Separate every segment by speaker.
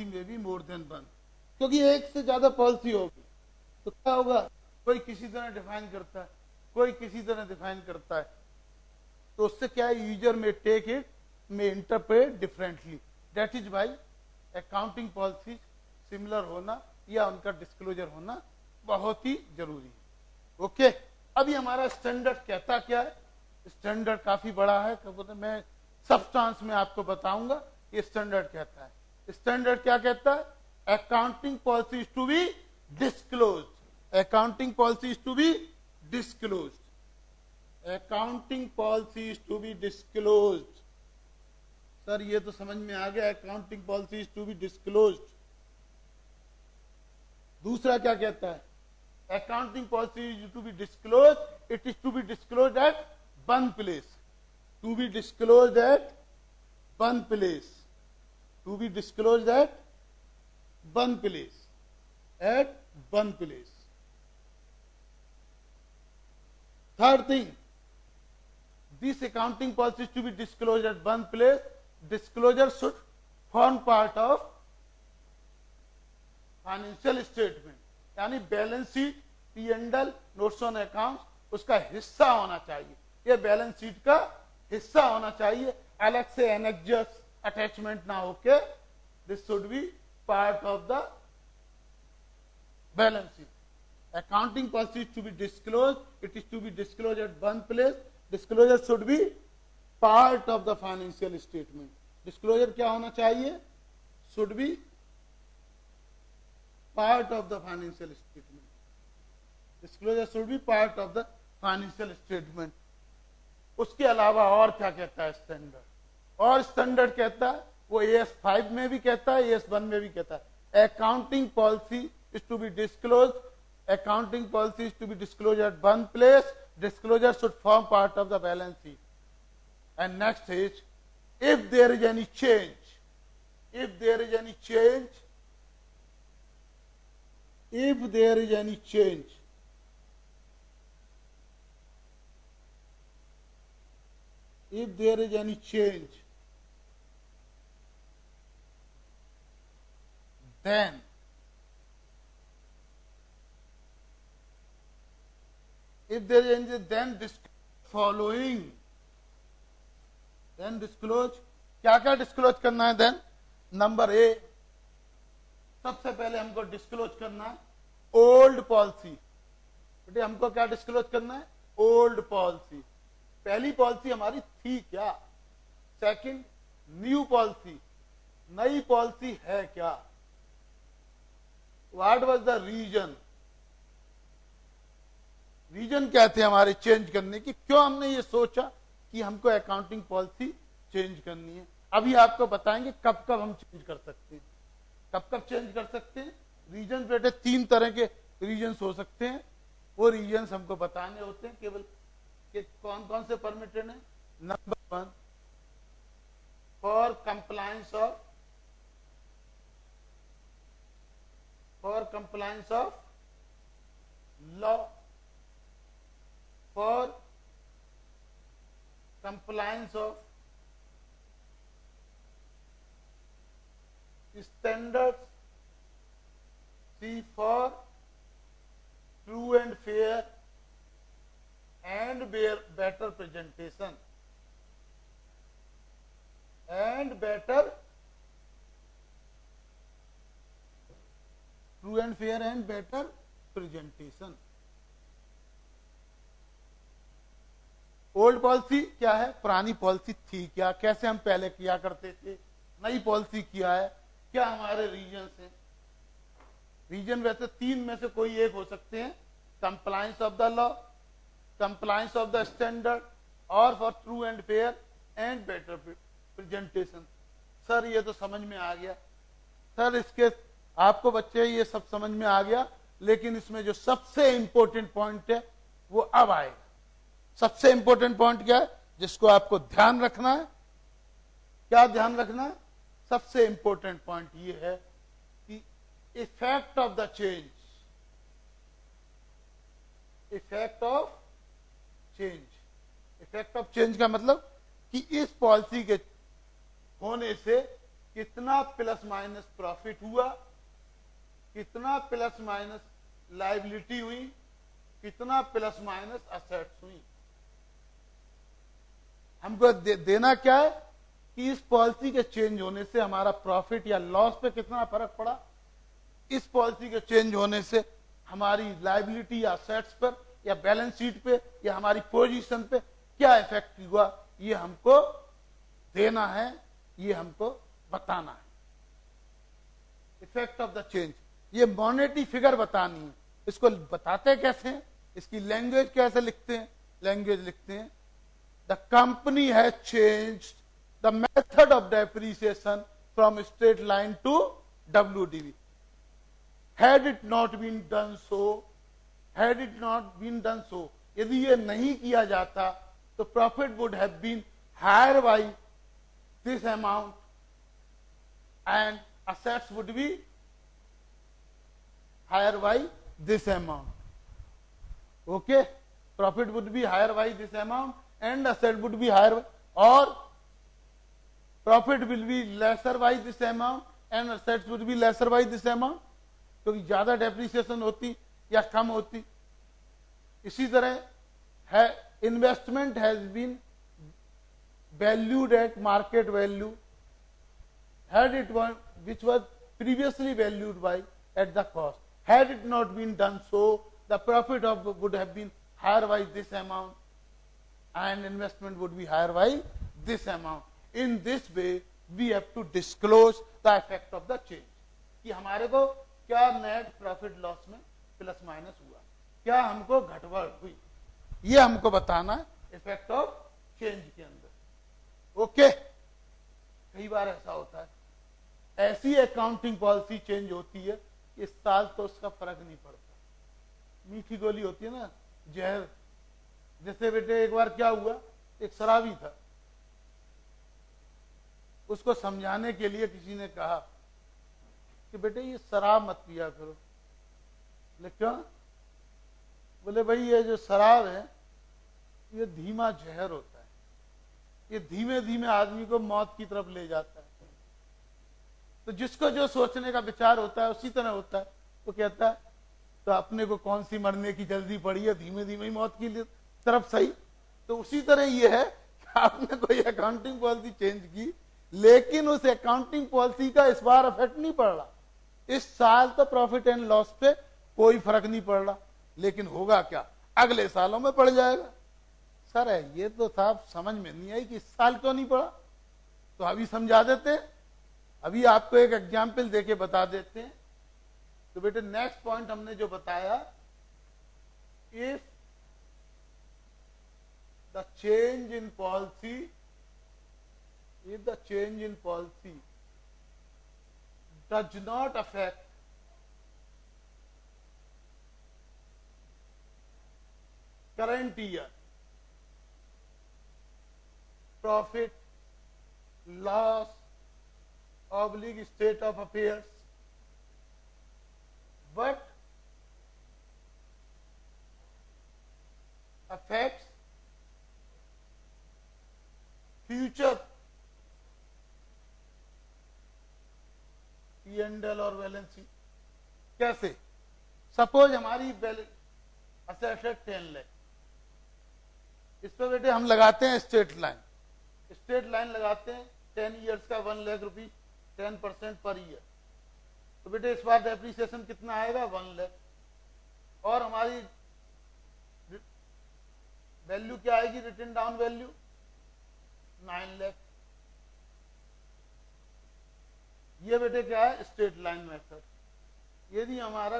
Speaker 1: Policy में भी more than one, क्योंकि एक से ज्यादा पॉलिसी होगी तो क्या होगा, कोई किसी तरह डिफाइन करता है, कोई किसी तरह डिफाइन करता है, तो उससे क्या है, यूजर में टेक इट में interpret differently. That is why accounting policy similar होना या उनका डिस्क्लोजर होना बहुत ही जरूरी है। ओके, अभी हमारा स्टैंडर्ड कहता क्या है, स्टैंडर्ड काफी बड़ा है, मैं सब्सटेंस में आपको बताऊंगा ये स्टैंडर्ड कहता है। स्टैंडर्ड क्या कहता है, accounting policy is to be disclose, accounting policy is to be disclose, accounting policy is to be disclose. Sir ये तो समझ में आ गया, accounting policy is to be disclose. दूसरा क्या कहता है, accounting policy is to be disclose, it is to be disclose at one place, to be disclose at one place, to be disclose at one place, at one place. Third thing, this accounting policy is to be disclosed at one place. Disclosure should form part of financial statement, यानी balance sheet, P&L, notes on account उसका हिस्सा होना चाहिए, ये balance sheet का हिस्सा होना चाहिए, अलग से एनेक्जस अटैचमेंट ना होके, this should be part of the balance sheet. Accounting policy is to be disclose, it is to be disclose at one place, disclosure should be part of the financial statement. Disclosure क्या होना चाहिए, should be part of the financial statement, disclosure should be part of the financial statement. उसके अलावा और क्या कहता है standard, और स्टैंडर्ड कहता है वो AS5 में भी कहता है, AS1 में भी कहता है, accounting policy is to be disclose, accounting policy is to be disclosed at one place, disclosure should form part of the balance sheet. And next is, if there is any change, if there is any change, if there is any change, if there is any change, then if there is any, then following, then disclose, क्या क्या disclose करना है, then number A, सबसे पहले हमको disclose करना है old policy. बेटे हमको क्या डिस्क्लोज करना है, ओल्ड पॉलिसी। पहली पॉलिसी हमारी थी क्या, सेकंड न्यू पॉलिसी, नई पॉलिसी है क्या, what was the reason, reason क्या थे हमारे चेंज करने की, क्यों हमने ये सोचा कि हमको अकाउंटिंग पॉलिसी चेंज करनी है। अभी आपको बताएंगे कब कब हम चेंज कर सकते हैं, कब कब चेंज कर सकते हैं। रीजन बेटे तीन तरह के रीजन्स हो सकते हैं, वो रीजन्स हमको बताने होते हैं केवल कि कौन कौन से परमिटेड है। Number 1, for compliance of law, for compliance of standards, C for true and fair and better presentation, and better true and fair and better presentation। Old policy क्या है, पुरानी पॉलिसी थी क्या, कैसे हम पहले किया करते थे, नई पॉलिसी क्या है, क्या हमारे रीजन से। रीजन वैसे तीन में से कोई एक हो सकते हैं, compliance of the law, compliance of the standard, और for true and fair and better presentation. Sir ये तो समझ में आ गया, सर इसके आपको बच्चे ये सब समझ में आ गया, लेकिन इसमें जो सबसे इंपॉर्टेंट पॉइंट है वो अब आएगा। सबसे इंपॉर्टेंट पॉइंट क्या है जिसको आपको ध्यान रखना है, क्या ध्यान रखना है, सबसे इंपॉर्टेंट पॉइंट ये है कि effect of the change, effect of change, effect of change का मतलब कि इस पॉलिसी के होने से कितना प्लस माइनस प्रॉफिट हुआ, कितना प्लस माइनस लायबिलिटी हुई, कितना प्लस माइनस असेट्स हुई। हमको देना क्या है कि इस पॉलिसी के चेंज होने से हमारा प्रॉफिट या लॉस पे कितना फर्क पड़ा, इस पॉलिसी के चेंज होने से हमारी लायबिलिटी या असेट्स पर या बैलेंस शीट पे या हमारी पोजीशन पे क्या इफेक्ट हुआ, ये हमको देना है, ये हमको बताना है। इफेक्ट ऑफ द चेंज, ये मॉनेटरी फिगर बतानी है। इसको बताते कैसे हैं, इसकी लैंग्वेज कैसे लिखते हैं, लैंग्वेज लिखते हैं the company has changed the method of depreciation from straight line to WDV। Had it not been done so, had it not been done so, यदि ये नहीं किया जाता तो profit would have been higher by this amount and assets would be higher by this amount. Okay, profit would be higher by this amount and asset would be higher by, or profit will be lesser by this amount and assets would be lesser by this amount, क्योंकि ज्यादा depreciation होती या कम होती। इसी तरह है investment has been valued at market value had it one which was previously valued by at the cost. Had it not been done so, the profit of would have been higher by this amount and investment would be higher by this amount. In this way we have to disclose the effect of the change, कि हमारे को क्या net profit loss में plus minus हुआ, क्या हमको घटबड़ हुई, ये हमको बताना है इफेक्ट ऑफ चेंज के अंदर। ओके, कई बार ऐसा होता है, ऐसी अकाउंटिंग पॉलिसी चेंज होती है इस साल तो उसका फर्क नहीं पड़ता। मीठी गोली होती है ना, जहर। जैसे बेटे एक बार क्या हुआ, एक शराबी था, उसको समझाने के लिए किसी ने कहा कि बेटे ये शराब मत पिया करो। बोले क्यों? बोले भाई ये जो शराब है ये धीमा जहर होता है, ये धीमे धीमे आदमी को मौत की तरफ ले जाता है। तो जिसको जो सोचने का विचार होता है उसी तरह होता है। वो कहता है तो अपने को कौन सी मरने की जल्दी पड़ी है, धीमे धीमे ही मौत की तरफ सही। तो उसी तरह ये है कि आपने कोई अकाउंटिंग पॉलिसी चेंज की, लेकिन उस अकाउंटिंग पॉलिसी का इस बार इफेक्ट नहीं पड़ रहा। इस साल तो प्रॉफिट एंड लॉस पे कोई फर्क नहीं पड़ रहा, लेकिन होगा क्या, अगले सालों में पड़ जाएगा। सर है ये तो साहब समझ में नहीं आई कि इस साल क्यों नहीं पड़ा, तो अभी समझा देते हैं। अभी आपको एक एग्जाम्पल देके बता देते हैं। तो बेटे नेक्स्ट पॉइंट हमने जो बताया, if the change in policy, if the change in policy does not affect current year profit, loss, oblique state of affairs, but affects future P&L और बैलेंस शीट। कैसे? सपोज हमारी एसेट 10 लाख, इस पर बेटे हम लगाते हैं स्ट्रेट लाइन। स्ट्रेट लाइन लगाते हैं 10 इयर्स का 1 लाख रुपीज 10% पर ईयर। तो बेटे इस बार डेप्रिसिएशन कितना आएगा, 1 लाख। और हमारी वैल्यू क्या आएगी, रिटन डाउन वैल्यू 9 लाख। ये बेटे क्या है, स्ट्रेट लाइन मेथड। यदि हमारा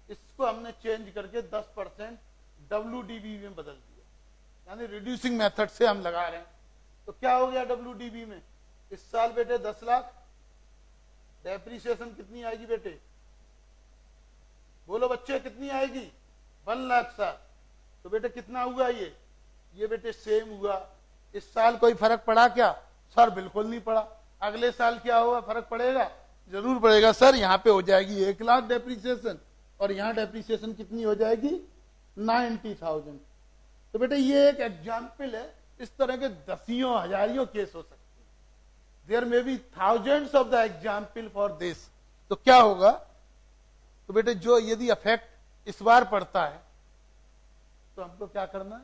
Speaker 1: इसको हमने चेंज करके 10% WDV में बदल दिया, यानी रिड्यूसिंग मेथड से हम लगा रहे हैं, तो क्या हो गया WDV में, इस साल बेटे 10 लाख, डेप्रिसिएशन कितनी आएगी बेटे, बोलो बच्चे कितनी आएगी, 1 लाख साल। तो बेटे कितना हुआ ये बेटे सेम हुआ। इस साल कोई फर्क पड़ा क्या, सर बिल्कुल नहीं पड़ा। अगले साल क्या होगा, फर्क पड़ेगा, जरूर पड़ेगा सर। यहाँ पे हो जाएगी 1 लाख डेप्रिसिएशन और यहाँ डेप्रिसिएशन कितनी हो जाएगी, 90,000। तो बेटे ये एक एग्जाम्पल है, इस तरह के दसियों हजारियों केस हो सकते हैं। There may be thousands of the example for this. तो क्या होगा, तो बेटे जो यदि इफेक्ट इस बार पड़ता है तो हमको क्या करना है,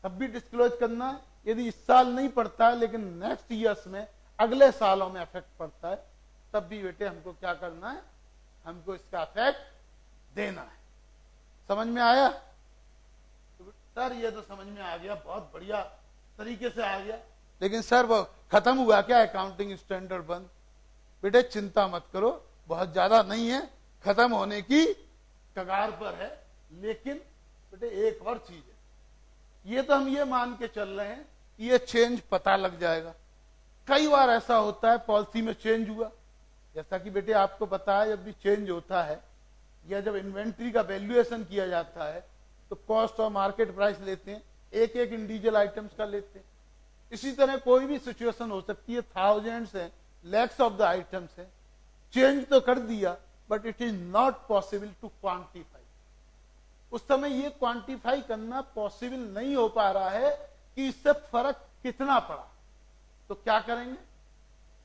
Speaker 1: तब भी डिस्क्लोज करना है। यदि इस साल नहीं पड़ता है लेकिन नेक्स्ट ईयर्स में, अगले सालों में इफेक्ट पड़ता है, तब भी बेटे हमको क्या करना है, हमको इसका इफेक्ट देना है। समझ में आया? तो सर ये तो समझ में आ गया, बहुत बढ़िया तरीके से आ गया, लेकिन सर वो खत्म हुआ क्या अकाउंटिंग स्टैंडर्ड 1? बेटे चिंता मत करो, बहुत ज्यादा नहीं है, खत्म होने की कगार पर है। लेकिन बेटे एक और चीज है, ये तो हम ये मान के चल रहे हैं कि ये चेंज पता लग जाएगा। कई बार ऐसा होता है पॉलिसी में चेंज हुआ, जैसा कि बेटे आपको पता है जब भी चेंज होता है या जब इन्वेंट्री का वैल्यूएशन किया जाता है तो कॉस्ट और मार्केट प्राइस लेते हैं, एक एक इंडिविजुअल आइटम्स का लेते हैं। इसी तरह कोई भी सिचुएशन हो सकती है, थाउजेंड्स है, लैक्स ऑफ द आइटम्स है, चेंज तो कर दिया but it is not possible to quantify. उस समय ये क्वांटिफाई करना पॉसिबल नहीं हो पा रहा है कि इससे फर्क कितना पड़ा। तो क्या करेंगे,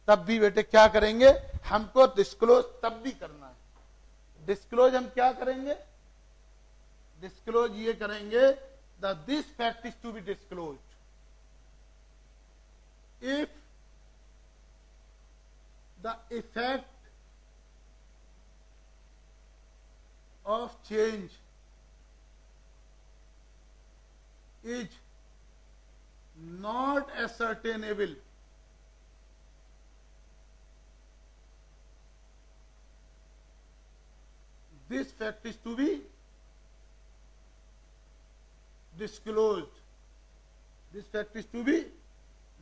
Speaker 1: तब भी बेटे क्या करेंगे, हमको डिस्क्लोज तब भी करना है। डिस्क्लोज हम क्या करेंगे, डिस्क्लोज ये करेंगे, this fact is to be disclose if the effect of change is not ascertainable, this fact is to be disclosed, this fact is to be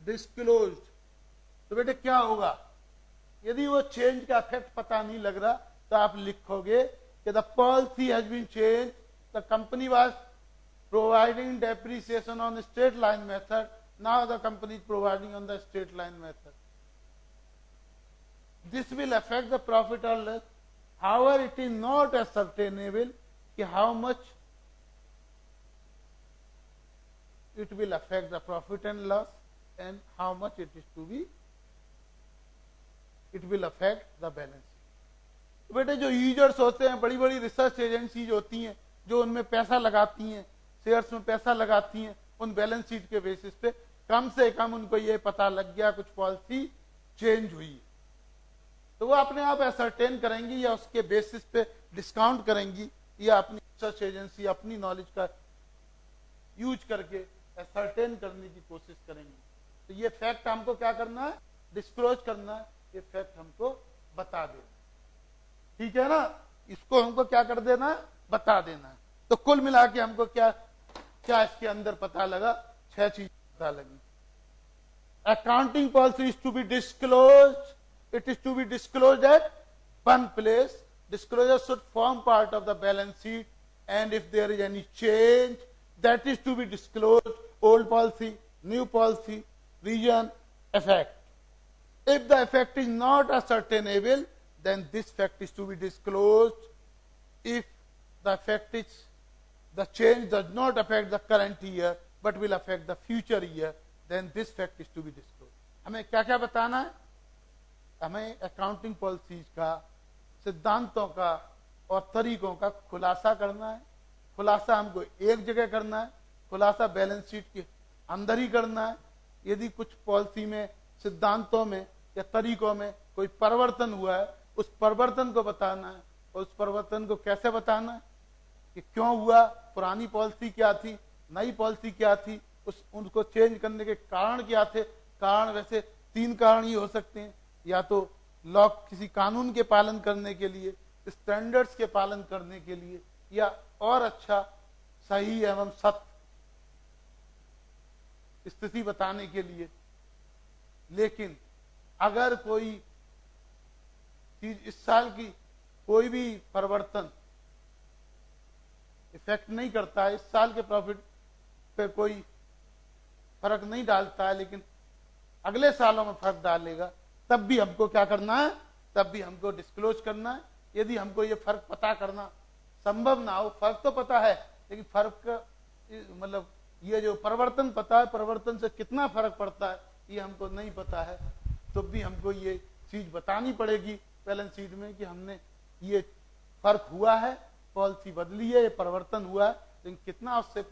Speaker 1: disclosed. तो बेटे क्या होगा, यदि वो चेंज का इफेक्ट पता नहीं लग रहा तो आप लिखोगे कि the policy has been change, the company was providing depreciation on straight line method, now the company is providing on the straight line method. This will affect the profit और loss, however it is not ascertainable कि how much it will affect the profit and loss and how much it is to be, it will affect the balance sheet। बेटे जो users होते हैं, बड़ी बड़ी research agencies होती हैं जो उनमें पैसा लगाती हैं, शेयर्स में पैसा लगाती हैं, उन बैलेंस शीट के बेसिस पे कम से कम उनको ये पता लग गया कुछ पॉलिसी चेंज हुई है, तो वो अपने आप एसरटेन करेंगी या उसके बेसिस पे डिस्काउंट करेंगी या अपनी रिसर्च एजेंसी अपनी नॉलेज का यूज करके एसरटेन करने की कोशिश करेंगी। तो ये फैक्ट हमको क्या करना है, डिस्क्लोज करना है, ये फैक्ट हमको बता देना, ठीक है ना, इसको हमको क्या कर देना है, बता देना है। तो कुल मिला के हमको क्या क्या इसके अंदर पता लगा, 6 चीज पता लगी। Accounting policy is to be disclose, it is to be disclose at one place, disclosure should form part of the balance sheet, and if there is any change that is to be disclosed, old policy, new policy, reason, effect. If the effect is not ascertainable, then this fact is to be disclosed. If the effect is, the change does not affect the current year but will affect the future year, then this fact is to be disclosed. हमें क्या क्या बताना है, हमें accounting policies का, सिद्धांतों का और तरीकों का खुलासा करना है। खुलासा हमको एक जगह करना है, खुलासा बैलेंस शीट के अंदर ही करना है। यदि कुछ पॉलिसी में, सिद्धांतों में या तरीकों में कोई परिवर्तन हुआ है, उस परिवर्तन को बताना है, और उस परिवर्तन को कैसे बताना है कि क्यों हुआ, पुरानी पॉलिसी क्या थी, नई पॉलिसी क्या थी, उनको चेंज करने के कारण क्या थे। कारण वैसे 3 कारण ही हो सकते हैं, या तो लॉ, किसी कानून के पालन करने के लिए, स्टैंडर्ड्स के पालन करने के लिए, या और अच्छा सही एवं सत्य स्थिति बताने के लिए। लेकिन अगर कोई चीज इस साल की कोई भी परिवर्तन इफेक्ट नहीं करता है, इस साल के प्रॉफिट पे कोई फर्क नहीं डालता है, लेकिन अगले सालों में फर्क डालेगा, तब भी हमको क्या करना है, तब भी हमको डिस्क्लोज करना है। यदि हमको ये फर्क पता करना संभव ना हो, फर्क तो पता है लेकिन फर्क मतलब ये जो परिवर्तन पता है, परिवर्तन से कितना फर्क पड़ता है ये हमको नहीं पता है, तो भी हमको ये चीज बतानी पड़ेगी बैलेंस शीट में कि हमने ये फर्क हुआ है, पॉलिसी बदली है, ये परिवर्तन हुआ है, लेकिन कितना उससे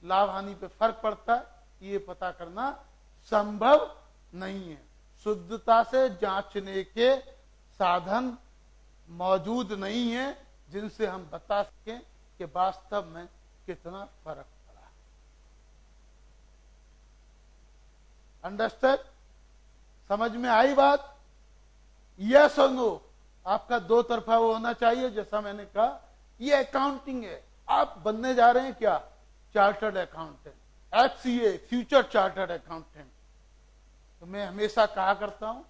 Speaker 1: लाभ हानि पे फर्क पड़ता है ये पता करना संभव नहीं है। शुद्धता से जांचने के साधन मौजूद नहीं है जिनसे हम बता सकें कि वास्तव में कितना फर्क पड़ा। अंडरस्टैंड? समझ में आई बात? यस और नो? आपका दो तरफा वो होना चाहिए। जैसा मैंने कहा ये अकाउंटिंग है, आप बनने जा रहे हैं क्या? Chartered accountant, FCA, future chartered accountant. तो मैं हमेशा कहा करता हूं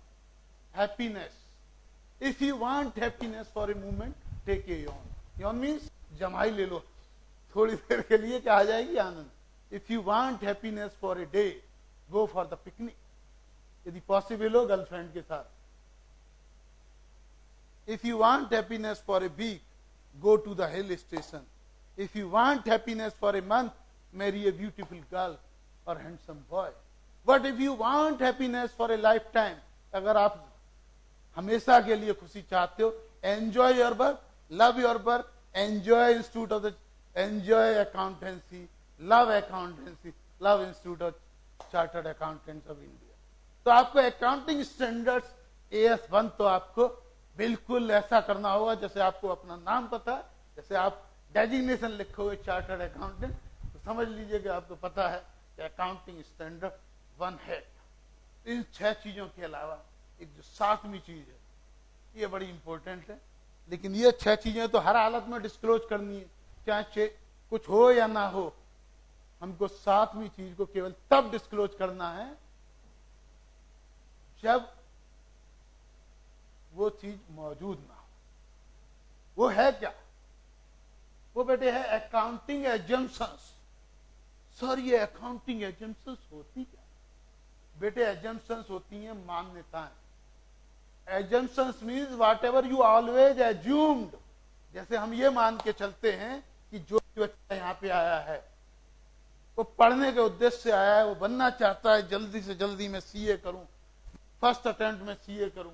Speaker 1: happiness, if you want happiness for a moment take a yawn. Yawn means जमाई ले लो थोड़ी देर के लिए, क्या आ जाएगी? आनंद। If you want happiness for a day go for the picnic, यदि पॉसिबल हो गर्लफ्रेंड के साथ। If you want happiness for a week go to the hill station. If you want happiness for a month, marry a beautiful girl or handsome boy. But if you want happiness for a lifetime, अगर आप हमेशा के लिए खुशी चाहते हो, enjoy your work, love your work, enjoy institute of the, enjoy accountancy, love accountancy, love institute of chartered accountants of India. तो आपको accounting standards AS1 तो आपको बिल्कुल ऐसा करना होगा जैसे आपको अपना नाम पता है, जैसे आप डेजिग्नेशन लिखोगे चार्टर्ड अकाउंटेंट, तो समझ लीजिए कि आपको पता है कि अकाउंटिंग स्टैंडर्ड 1 है। इन 6 चीजों के अलावा एक जो 7वीं चीज है ये बड़ी इंपॉर्टेंट है, लेकिन ये 6 चीजें तो हर हालत में डिस्क्लोज करनी है, चाहे कुछ हो या ना हो। हमको 7वीं चीज को केवल तब डिस्क्लोज करना है जब वो चीज मौजूद ना हो। वो है क्या? वो बेटे है अकाउंटिंग एजम्पशंस। सर ये अकाउंटिंग एजम्पशंस होती क्या? बेटे एजम्पशंस होती हैं मान्यताएं। Assumptions means what ever you always assumed. जैसे हम ये मान के चलते हैं कि जो बच्चा यहाँ पे आया है वो पढ़ने के उद्देश्य से आया है, वो बनना चाहता है जल्दी से जल्दी मैं CA करूं, फर्स्ट अटेम्प्ट में CA करूं।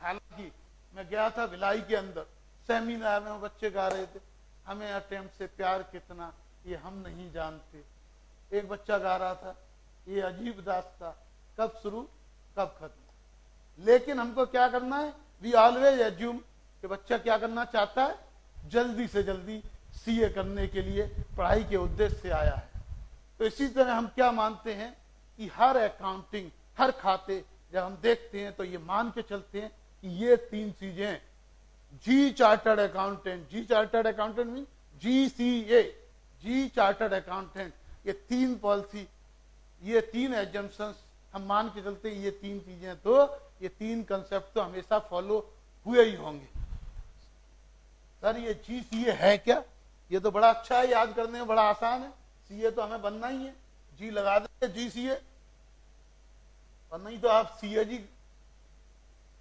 Speaker 1: हालांकि मैं गया था भिलाई के अंदर सेमिनार में, बच्चे गा रहे थे हमें अटेम्प्ट से प्यार कितना ये हम नहीं जानते। एक बच्चा गा रहा था ये अजीब दास्ता, कब शुरू कब खत्म। लेकिन हमको क्या करना है? वी ऑलवेज एज्यूम कि बच्चा क्या करना चाहता है, जल्दी से जल्दी CA करने के लिए पढ़ाई के उद्देश्य से आया है। तो इसी तरह हम क्या मानते हैं कि हर अकाउंटिंग, हर खाते जब हम देखते हैं तो ये मान के चलते हैं कि ये 3 चीजें जी चार्टर्ड अकाउंटेंट, जी चार्टर्ड अकाउंटेंट मीन GCA, जी चार्टर्ड अकाउंटेंट, ये 3 पॉलिसी, ये 3 एजम्पशंस हम मान के चलते हैं। ये 3 चीजें तो ये 3 कंसेप्ट तो हमेशा फॉलो हुए ही होंगे। सर ये GCA है क्या? ये तो बड़ा अच्छा है, याद करने में बड़ा आसान है। CA तो हमें बनना ही है, जी लगा देंगे GCA, और नहीं तो आप CAG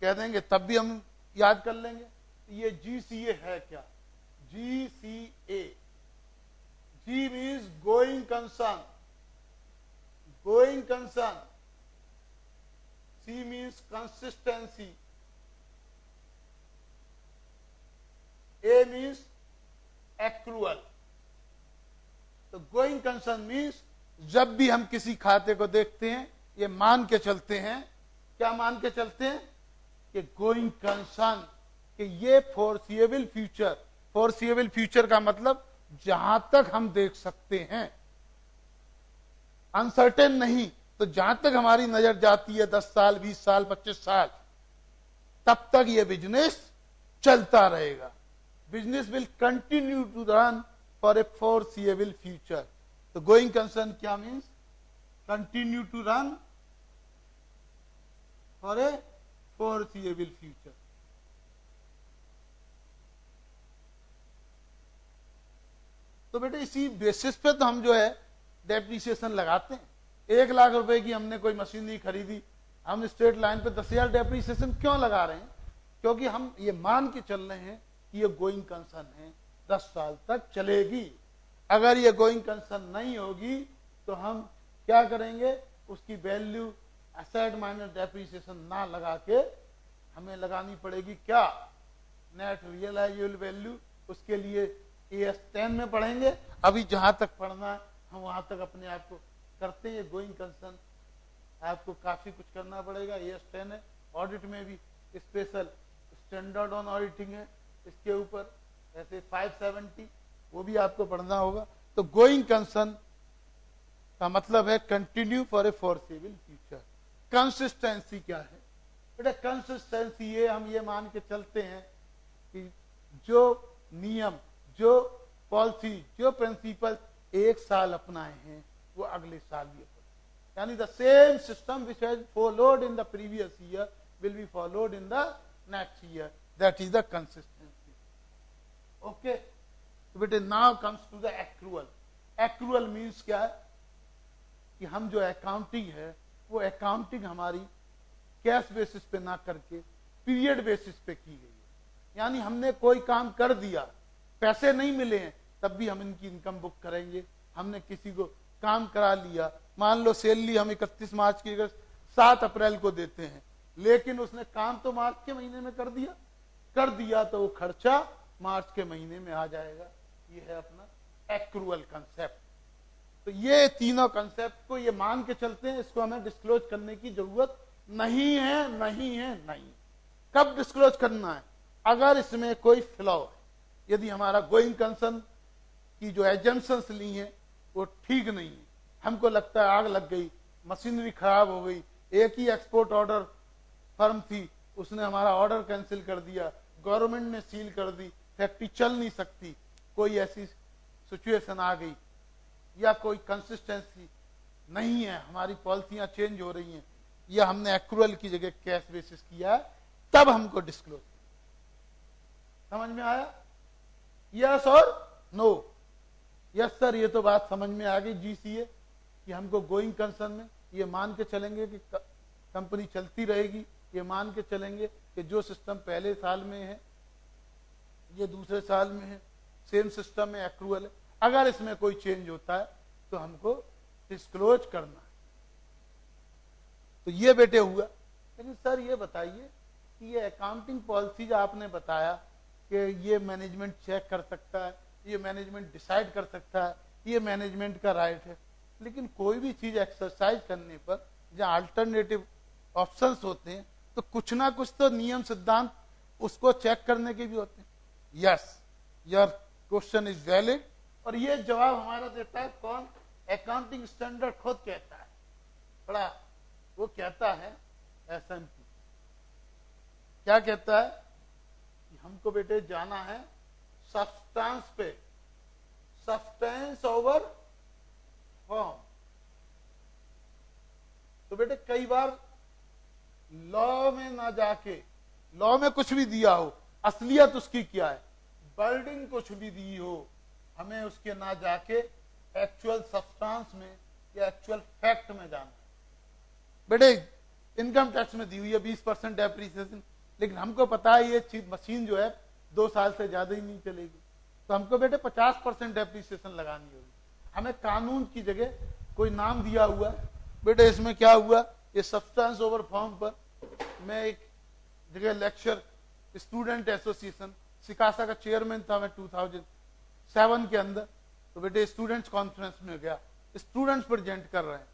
Speaker 1: कह देंगे तब भी हम याद कर लेंगे। ये GCA है क्या? GCA, G means going concern, going concern, C means consistency, A means accrual. तो गोइंग कंसर्न मीन्स जब भी हम किसी खाते को देखते हैं ये मान के चलते हैं, क्या मान के चलते हैं कि गोइंग कंसर्न, कि ये फोरसिएबल फ्यूचर। फोरसिएबल फ्यूचर का मतलब जहां तक हम देख सकते हैं, अनसर्टेन नहीं, तो जहां तक हमारी नजर जाती है 10 साल 20 साल 25 साल, तब तक ये बिजनेस चलता रहेगा। Business will continue to run for a foreseeable future. तो गोइंग कंसर्न क्या means? Continue to run for a foreseeable future. तो बेटे इसी बेसिस पे तो हम जो है डेप्रिसिएशन लगाते हैं। 1 लाख रुपए की हमने कोई मशीन नहीं खरीदी, हम स्ट्रेट लाइन पे 10,000 डेप्रिसिएशन क्यों लगा रहे हैं? क्योंकि हम ये मान के चल रहे हैं कि ये गोइंग कंसर्न है, 10 साल तक चलेगी। अगर ये गोइंग कंसर्न नहीं होगी तो हम क्या करेंगे? उसकी वैल्यू एसेट माइनस डेप्रिसिएशन ना लगा के हमें लगानी पड़ेगी क्या, नेट रियलाइजेबल वैल्यू। उसके लिए AS 10 में पढ़ेंगे, अभी जहां तक पढ़ना है हम वहां तक अपने आप को करते हैं। गोइंग कंसर्न आपको काफी कुछ करना पड़ेगा। AS 10 है, ऑडिट में भी स्पेशल स्टैंडर्ड ऑन ऑडिटिंग है इसके ऊपर, ऐसे 570 वो भी आपको पढ़ना होगा। तो गोइंग कंसर्न का मतलब है continue for a foreseeable future. Consistency क्या है बेटा, कंसिस्टेंसी ये हम ये मान के चलते हैं कि जो नियम, जो पॉलिसी, जो प्रिंसिपल एक साल अपनाए हैं वो अगले साल भी अपनाए, यानी the same system which has followed in the previous year will be followed in the next year, that is the consistency. Okay, तो बेटे now comes to the accrual. Accrual means क्या है कि हम जो अकाउंटिंग है वो अकाउंटिंग हमारी कैश बेसिस पे ना करके पीरियड बेसिस पे की गई है। यानी हमने कोई काम कर दिया, पैसे नहीं मिले हैं, तब भी हम इनकी इनकम बुक करेंगे। हमने किसी को काम करा लिया, मान लो सैलरी हम 31 मार्च की 7 अप्रैल को देते हैं, लेकिन उसने काम तो मार्च के महीने में कर दिया तो वो खर्चा मार्च के महीने में आ जाएगा। ये है अपना एक्रूअल कंसेप्ट। तो ये तीनों कंसेप्ट को ये मान के चलते हैं, इसको हमें डिस्क्लोज करने की जरूरत नहीं है। कब डिस्क्लोज करना है, अगर इसमें कोई फ्लॉ है, यदि हमारा गोइंग कंसर्न की जो एजम्पशंस ली हैं वो ठीक नहीं है, हमको लगता है आग लग गई, मशीनरी खराब हो गई, एक ही एक्सपोर्ट ऑर्डर फर्म थी, उसने हमारा ऑर्डर कैंसिल कर दिया, गवर्नमेंट ने सील कर दी, फैक्ट्री चल नहीं सकती, कोई ऐसी सिचुएशन आ गई, या कोई कंसिस्टेंसी नहीं है, हमारी पॉलिसियां चेंज हो रही हैं, या हमने एक्रूअल की जगह कैश बेसिस किया है, तब हमको डिस्क्लोज। समझ में आया? यस और नो? यस सर, ये तो बात समझ में आ गई GCA कि हमको गोइंग कंसर्न में ये मान के चलेंगे कि कंपनी चलती रहेगी, ये मान के चलेंगे कि जो सिस्टम पहले साल में है ये दूसरे साल में है, सेम सिस्टम में एक्रूअल है। अगर इसमें कोई चेंज होता है तो हमको डिस्क्लोज करना है। तो ये बेटे हुआ। लेकिन सर ये बताइए कि ये अकाउंटिंग पॉलिसी जो आपने बताया कि ये मैनेजमेंट चेक कर सकता है, ये मैनेजमेंट डिसाइड कर सकता है, ये मैनेजमेंट का राइट है, लेकिन कोई भी चीज एक्सरसाइज करने पर जहां अल्टरनेटिव ऑप्शंस होते हैं तो कुछ ना कुछ तो नियम सिद्धांत उसको चेक करने के भी होते हैं। Yes, your question is valid. और ये जवाब हमारा देता है कौन? अकाउंटिंग स्टैंडर्ड खुद कहता है, बड़ा वो कहता है SMP। क्या कहता है कि हमको बेटे जाना है सब्सटेंस पे, सब्सटेंस ओवर फॉर्म। तो बेटे कई बार लॉ में ना जाके, लॉ में कुछ भी दिया हो, असलियत उसकी क्या है, वर्डिंग कुछ भी दी हो, हमें उसके ना जाके एक्चुअल सब्सटेंस में या एक्चुअल फैक्ट में जाना। बेटे इनकम टैक्स में दी हुई है 20% डेप्रिसिएशन, लेकिन हमको पता है ये चीज मशीन जो है 2 साल से ज्यादा ही नहीं चलेगी, तो हमको बेटे 50% डेप्रिसिएशन लगानी होगी। हमें कानून की जगह कोई नाम दिया हुआ है। बेटे इसमें क्या हुआ, ये सब्सटेंस ओवर फॉर्म पर मैं एक जगह लेक्चर, स्टूडेंट एसोसिएशन सिकासा का चेयरमैन था मैं 2007 के अंदर। तो बेटे स्टूडेंट्स कॉन्फ्रेंस में गया, स्टूडेंट्स प्रेजेंट कर रहे हैं।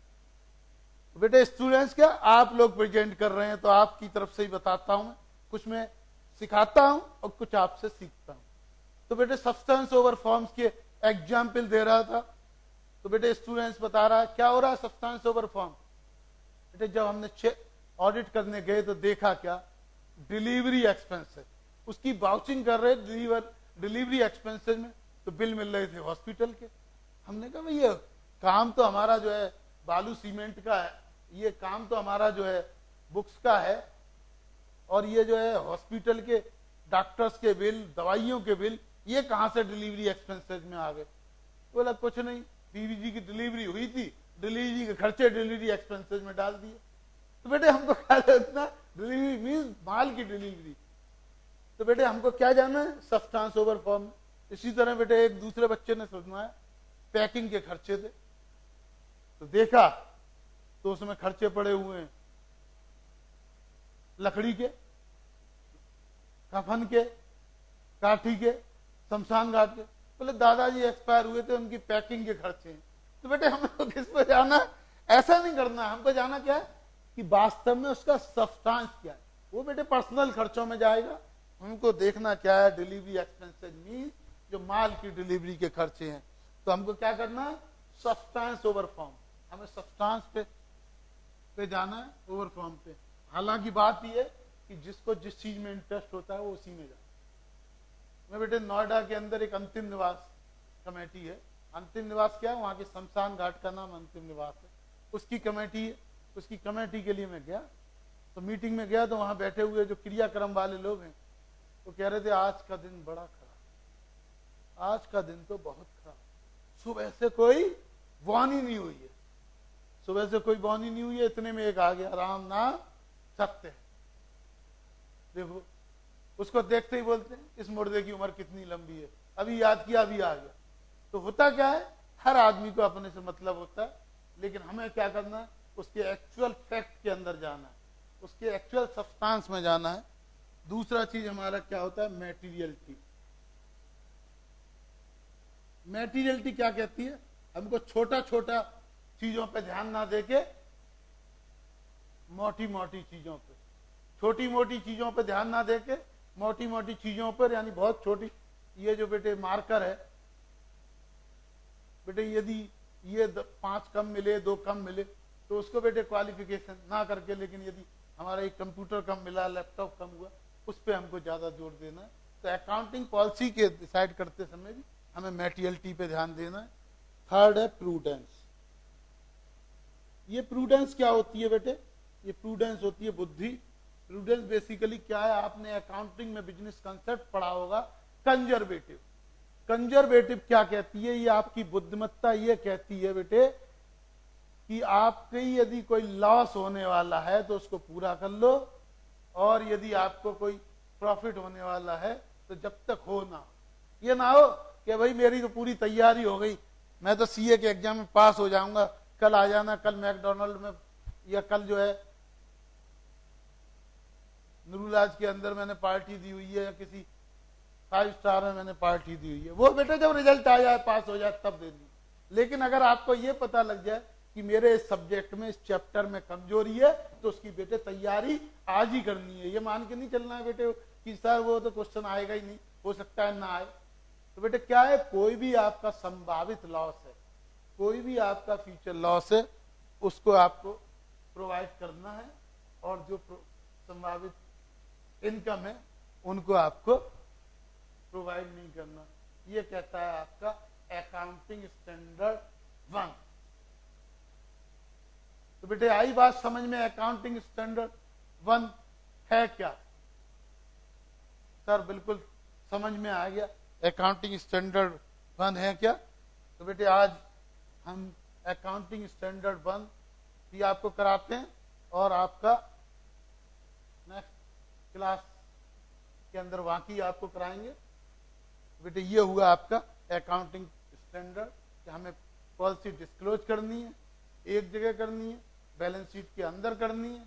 Speaker 1: तो बेटे स्टूडेंट्स क्या, आप लोग प्रेजेंट कर रहे हैं तो आपकी तरफ से ही बताता हूं, कुछ मैं सिखाता हूं और कुछ आपसे सीखता हूं। तो बेटे सब्सटेंस ओवर फॉर्म्स के एग्जाम्पल दे रहा था। तो बेटे स्टूडेंट्स बता रहा है क्या हो रहा है सब्सटेंस ओवर फॉर्म। बेटे जब हमने ऑडिट करने गए तो देखा क्या, डिलीवरी एक्सपेंसेस, उसकी वाउचिंग कर रहे डिलीवरी एक्सपेंसेस में, तो बिल मिल रहे थे हॉस्पिटल के। हमने कहा भैया काम तो हमारा जो है बालू सीमेंट का है, ये काम तो हमारा जो है बुक्स का है, और ये जो है हॉस्पिटल के डॉक्टर्स के बिल, दवाइयों के बिल, ये कहां से डिलीवरी एक्सपेंसेस में आ गए। बोला कुछ नहीं, बीवी की डिलीवरी हुई थी, डिलीवरी के खर्चे डिलीवरी एक्सपेंसेस में डाल दिए। तो बेटे हमको क्या जानना, डिलीवरी मीन्स माल की डिलीवरी। तो बेटे हमको क्या जानना है, सब्सटेंस ओवर फॉर्म। इसी तरह बेटे एक दूसरे बच्चे ने सुनाया पैकिंग के खर्चे थे, तो देखा तो उसमें खर्चे पड़े हुए हैं लकड़ी के, कफन के, काठी के, शमशान घाट के। बोले दादाजी एक्सपायर हुए थे, उनकी पैकिंग के खर्चे हैं। तो बेटे हमको किस पे जाना है? ऐसा नहीं करना है। हमको जाना क्या है कि वास्तव में उसका सब्सटेंस क्या है। वो बेटे पर्सनल खर्चों में जाएगा। हमको देखना क्या है, डिलीवरी एक्सपेंसेस मीन जो माल की डिलीवरी के खर्चे हैं। तो हमको क्या करना है, सब्सटेंस ओवर फॉर्म। हमें सब्सटेंस पे जाना है, ओवर फॉर्म पे। हालांकि बात यह है कि जिसको जिस चीज में इंटरेस्ट होता है वो उसी में जाए। मैं बेटे नोएडा के अंदर एक अंतिम निवास कमेटी है। अंतिम निवास क्या है? वहां के शमशान घाट का नाम अंतिम निवास है। उसकी कमेटी है। उसकी कमेटी के लिए मैं गया, तो मीटिंग में गया, तो वहां बैठे हुए जो क्रियाक्रम वाले लोग हैं वो कह रहे थे आज का दिन बड़ा खराब, आज का दिन तो बहुत खराब। सुबह से कोई वानी नहीं हुई है, सुबह से कोई वानी नहीं हुई है। इतने में एक आ गया, राम नाम सत्य है। देखो उसको देखते ही बोलते हैं इस मुर्दे की उम्र कितनी लंबी है, अभी याद किया अभी आ गया। तो होता क्या है, हर आदमी को अपने से मतलब होता है, लेकिन हमें क्या करना है, उसके एक्चुअल फैक्ट के अंदर जाना है, उसके एक्चुअल सब्सटेंस में जाना है। दूसरा चीज हमारा क्या होता है, मैटीरियलिटी। मैटीरियलिटी क्या कहती है? हमको छोटा छोटा चीजों पे ध्यान ना देके मोटी मोटी चीजों पे, छोटी मोटी चीजों पे ध्यान ना देके मोटी मोटी चीजों पर, यानी बहुत छोटी। ये जो बेटे मार्कर है बेटे, यदि ये 5 कम मिले, 2 कम मिले, तो उसको बेटे क्वालिफिकेशन ना करके, लेकिन यदि हमारा एक कंप्यूटर कम मिला, लैपटॉप कम हुआ, उस पर हमको ज्यादा जोर देना है। तो अकाउंटिंग पॉलिसी के डिसाइड करते समय भी हमें मैटीरियलिटी पे ध्यान देना है। थर्ड है प्रूडेंस। ये प्रूडेंस क्या होती है बेटे? ये प्रूडेंस होती है बुद्धि। प्रूडेंस बेसिकली क्या है, आपने अकाउंटिंग में बिजनेस कंसेप्ट पढ़ा होगा, कंजर्वेटिव। कंजर्वेटिव क्या कहती है? ये आपकी बुद्धिमत्ता ये कहती है बेटे कि आपकी यदि कोई लॉस होने वाला है तो उसको पूरा कर लो, और यदि आपको कोई प्रॉफिट होने वाला है तो जब तक हो ना, ये ना हो कि भाई मेरी तो पूरी तैयारी हो गई, मैं तो सीए के एग्जाम में पास हो जाऊंगा, कल आ जाना, कल मैकडोनल्ड में या कल जो है नूरुलाज के अंदर मैंने पार्टी दी हुई है, या किसी 5 स्टार में मैंने पार्टी दी हुई है। वो बेटे जब रिजल्ट आ जाए, पास हो जाए, तब देनी। लेकिन अगर आपको ये पता लग जाए कि मेरे इस सब्जेक्ट में, इस चैप्टर में कमजोरी है, तो उसकी बेटे तैयारी आज ही करनी है। ये मान के नहीं चलना है बेटे कि सर वो तो क्वेश्चन आएगा ही नहीं, हो सकता है ना आए। तो बेटे क्या है, कोई भी आपका संभावित लॉस है, कोई भी आपका फ्यूचर लॉस है, उसको आपको प्रोवाइड करना है, और जो संभावित इनकम है उनको आपको प्रोवाइड नहीं करना। ये कहता है आपका अकाउंटिंग स्टैंडर्ड 1। तो बेटे आई बात समझ में, अकाउंटिंग स्टैंडर्ड 1 है क्या? सर बिल्कुल समझ में आ गया, अकाउंटिंग स्टैंडर्ड 1 है क्या? तो बेटे आज हम अकाउंटिंग स्टैंडर्ड 1 भी आपको कराते हैं, और आपका नेक्स्ट क्लास के अंदर बाकी आपको कराएंगे। बेटे ये हुआ आपका अकाउंटिंग स्टैंडर्ड कि हमें पॉलिसी डिस्क्लोज करनी है, एक जगह करनी है, बैलेंस शीट के अंदर करनी है,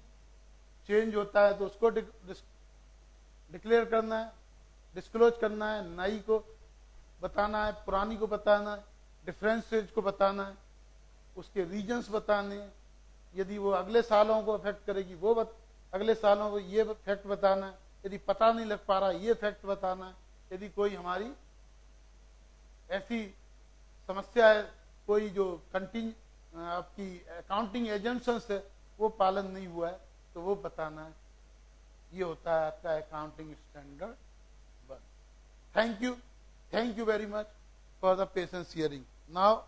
Speaker 1: चेंज होता है तो उसको डिक्लेयर करना है, डिस्क्लोज करना है, नई को बताना है, पुरानी को बताना है, डिफरेंसेज को बताना है, उसके रीजन्स बताने हैं, यदि वो अगले सालों को अफेक्ट करेगी वो अगले सालों को ये फैक्ट बताना है, यदि पता नहीं लग पा रहा ये फैक्ट बताना है, यदि कोई हमारी ऐसी समस्या है, कोई जो आपकी अकाउंटिंग एजेंशंस है वो पालन नहीं हुआ है तो वो बताना है। ये होता है आपका accounting standard 1। Thank you very much for the patience hearing. Now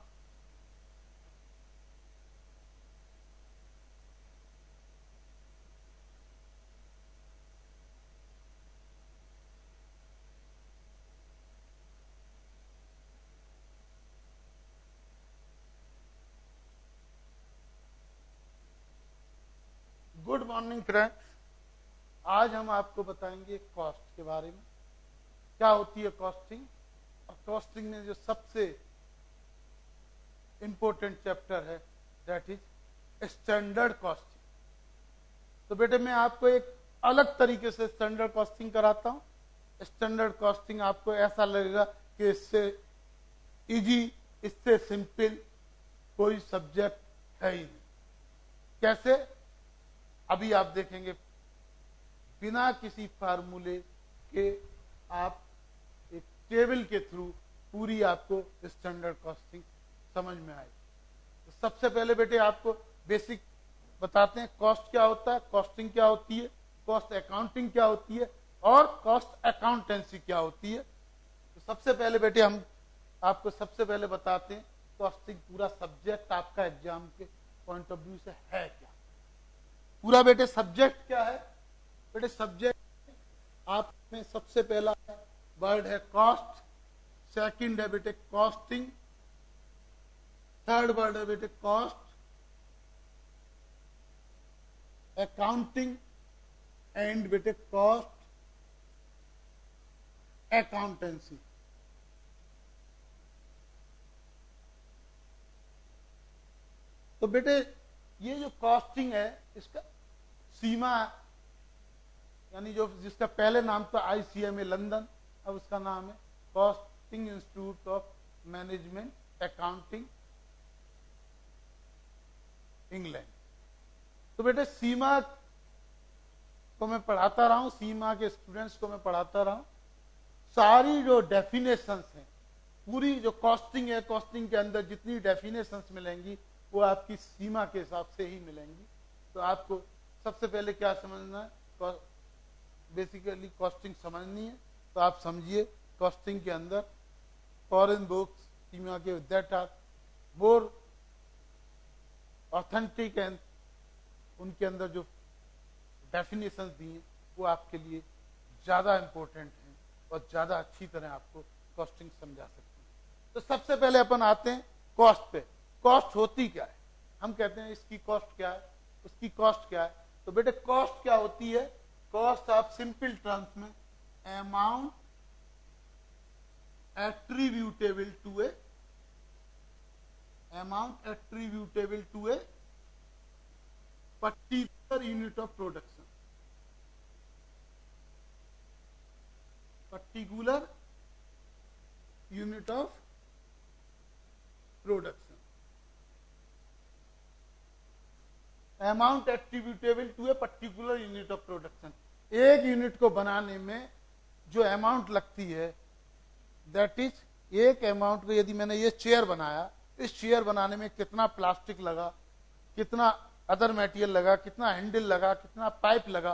Speaker 1: good morning friends, आज हम आपको बताएंगे कॉस्ट के बारे में। क्या होती है कॉस्टिंग? और कॉस्टिंग में जो सबसे इंपॉर्टेंट चैप्टर है दैट इज स्टैंडर्ड कॉस्टिंग। तो बेटे मैं आपको एक अलग तरीके से स्टैंडर्ड कॉस्टिंग कराता हूं। स्टैंडर्ड कॉस्टिंग आपको ऐसा लगेगा कि इससे इजी, इससे सिंपल कोई सब्जेक्ट है ही नहीं। कैसे? अभी आप देखेंगे, बिना किसी फार्मूले के आप एक टेबल के थ्रू पूरी आपको स्टैंडर्ड कॉस्टिंग समझ में आएगी। तो सबसे पहले बेटे आपको बेसिक बताते हैं, कॉस्ट क्या होता है, कॉस्टिंग क्या होती है, कॉस्ट अकाउंटिंग क्या होती है, और कॉस्ट अकाउंटेंसी क्या होती है। तो सबसे पहले बेटे हम आपको सबसे पहले बताते हैं कॉस्टिंग पूरा सब्जेक्ट आपका एग्जाम के पॉइंट ऑफ व्यू से है क्या। पूरा बेटे सब्जेक्ट क्या है? बेटे सब्जेक्ट आप में सबसे पहला वर्ड है कॉस्ट, सेकंड है बेटे कॉस्टिंग, थर्ड वर्ड है बेटे कॉस्ट अकाउंटिंग, एंड बेटे कॉस्ट अकाउंटेंसी। तो बेटे ये जो कॉस्टिंग है इसका सीमा, यानी जो जिसका पहले नाम था ICMA लंदन, अब उसका नाम है costing institute of management accounting England. तो बेटे सीमा को मैं पढ़ाता रहा हूं, सीमा के स्टूडेंट्स को मैं पढ़ाता रहा हूं। सारी जो डेफिनेशंस हैं, पूरी जो कॉस्टिंग है, कॉस्टिंग के अंदर जितनी डेफिनेशंस मिलेंगी वो आपकी सीमा के हिसाब से ही मिलेंगी। तो आपको सबसे पहले क्या समझना है, बेसिकली कॉस्टिंग समझनी है। तो आप समझिए कॉस्टिंग के अंदर फॉरेन बुक्स सीमा के that are more authentic and उनके अंदर जो डेफिनेशन दी हैं वो आपके लिए ज्यादा इंपॉर्टेंट हैं और ज्यादा अच्छी तरह आपको कॉस्टिंग समझा सकते हैं। तो सबसे पहले अपन आते हैं कॉस्ट पे। कॉस्ट होती क्या है? हम कहते हैं इसकी कॉस्ट क्या है, उसकी कॉस्ट क्या है। तो बेटे कॉस्ट क्या होती है? कॉस्ट आप सिंपल टर्म्स में amount attributable to a particular unit of production, particular unit of production, amount attributable to a particular unit of production. एक यूनिट को बनाने में जो अमाउंट लगती है, दैट इज एक अमाउंट को, यदि मैंने ये चेयर बनाया, इस चेयर बनाने में कितना प्लास्टिक लगा, कितना अदर मटेरियल लगा, कितना हैंडल लगा, कितना पाइप लगा,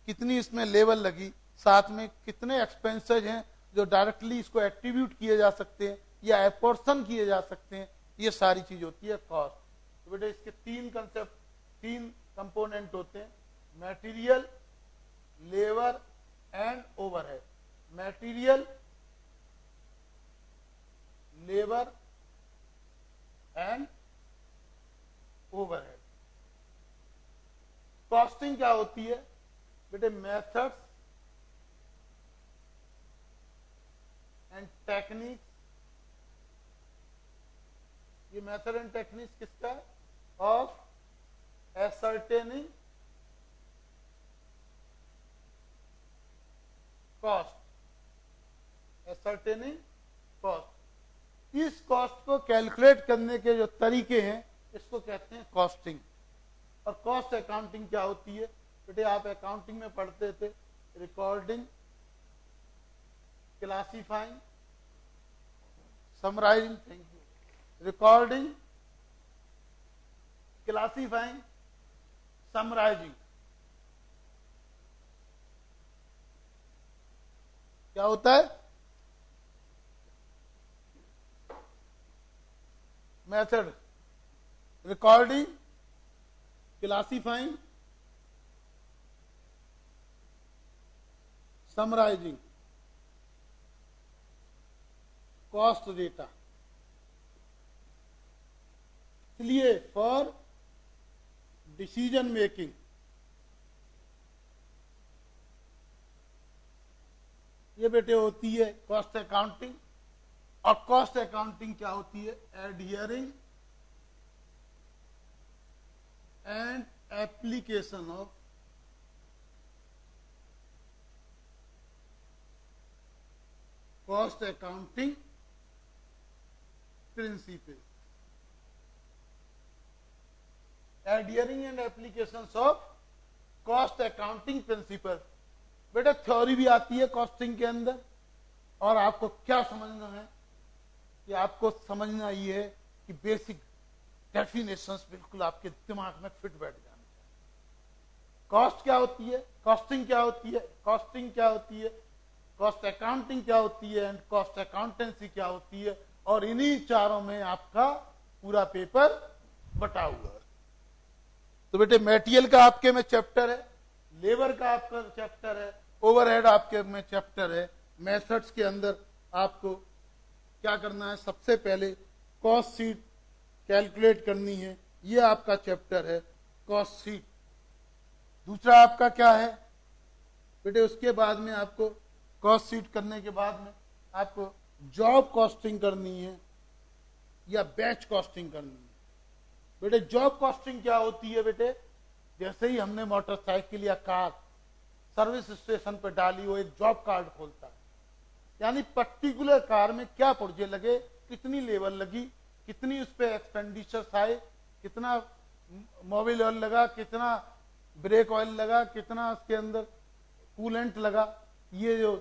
Speaker 1: कितनी इसमें लेवल लगी, साथ में कितने एक्सपेंसेस हैं जो डायरेक्टली इसको एट्रीब्यूट किए जा सकते हैं या एपोर्शन किए जा सकते हैं, ये सारी चीज होती है कॉस्ट। तो बेटे इसके तीन कंसेप्ट, तीन कंपोनेंट होते हैं, material, labour and overhead. Material, labour and overhead. Costing क्या होती है बेटे? Methods and techniques. ये मेथड एंड टेक्निक्स किसका है? Of ascertaining cost, ascertaining cost। इस कॉस्ट को कैलकुलेट करने के जो तरीके हैं इसको कहते हैं कॉस्टिंग। और कॉस्ट अकाउंटिंग क्या होती है बेटे? आप अकाउंटिंग में पढ़ते थे recording, classifying, summarising, thank you, recording, classifying, summarising. क्या होता है? Method recording, classifying, summarising, cost data. इसलिए फॉर डिसीजन मेकिंग ये बेटे होती है कॉस्ट अकाउंटिंग। और कॉस्ट अकाउंटिंग क्या होती है? Adhering and application of cost accounting principle, adhering and applications of cost accounting principle. बेटा थ्योरी भी आती है कॉस्टिंग के अंदर, और आपको क्या समझना है कि आपको समझना ये है कि बेसिक डेफिनेशंस बिल्कुल आपके दिमाग में फिट बैठ जाने चाहिए। कॉस्ट क्या होती है, कॉस्टिंग क्या होती है, कॉस्टिंग क्या होती है, कॉस्ट अकाउंटिंग क्या होती है, एंड कॉस्ट अकाउंटेंसी क्या होती है, और इन्हीं चारों में आपका पूरा पेपर बटा हुआ है। तो बेटे मटेरियल का आपके में चैप्टर है, लेबर का आपका चैप्टर है, ओवरहेड आपके में चैप्टर है, मेथड्स के अंदर आपको क्या करना है, सबसे पहले कॉस्ट शीट कैलकुलेट करनी है, ये आपका चैप्टर है कॉस्ट शीट। दूसरा आपका क्या है बेटे, उसके बाद में आपको कॉस्ट शीट करने के बाद में आपको जॉब कॉस्टिंग करनी है या बैच कॉस्टिंग करनी है। बेटे जॉब कॉस्टिंग क्या होती है बेटे, जैसे ही हमने मोटरसाइकिल या कार सर्विस स्टेशन पर डाली, वो एक जॉब कार्ड खोलता है, यानी पर्टिकुलर कार में क्या पुर्जे लगे, कितनी लेबर लगी, कितनी उस पर एक्सपेंडिचर्स आए, कितना मोबिल ऑयल लगा, कितना ब्रेक ऑयल लगा, कितना उसके अंदर कूलेंट लगा, ये जो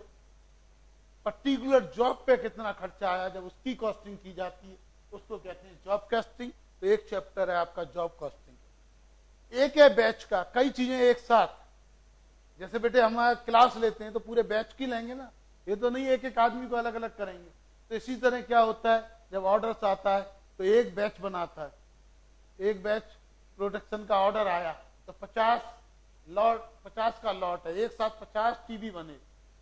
Speaker 1: पर्टिकुलर जॉब पे कितना खर्चा आया, जब उसकी कॉस्टिंग की जाती है उसको कहते हैं जॉब कॉस्टिंग। तो एक चैप्टर है आपका जॉब कॉस्टिंग। एक है बैच का, कई चीजें एक साथ, जैसे बेटे हमारा क्लास लेते हैं तो पूरे बैच की लेंगे ना, ये तो नहीं एक एक आदमी को अलग अलग करेंगे। तो इसी तरह क्या होता है, जब ऑर्डर आता है तो एक बैच बनाता है, एक बैच प्रोडक्शन का ऑर्डर आया तो 50 का लॉट है, एक साथ 50 टीवी बने,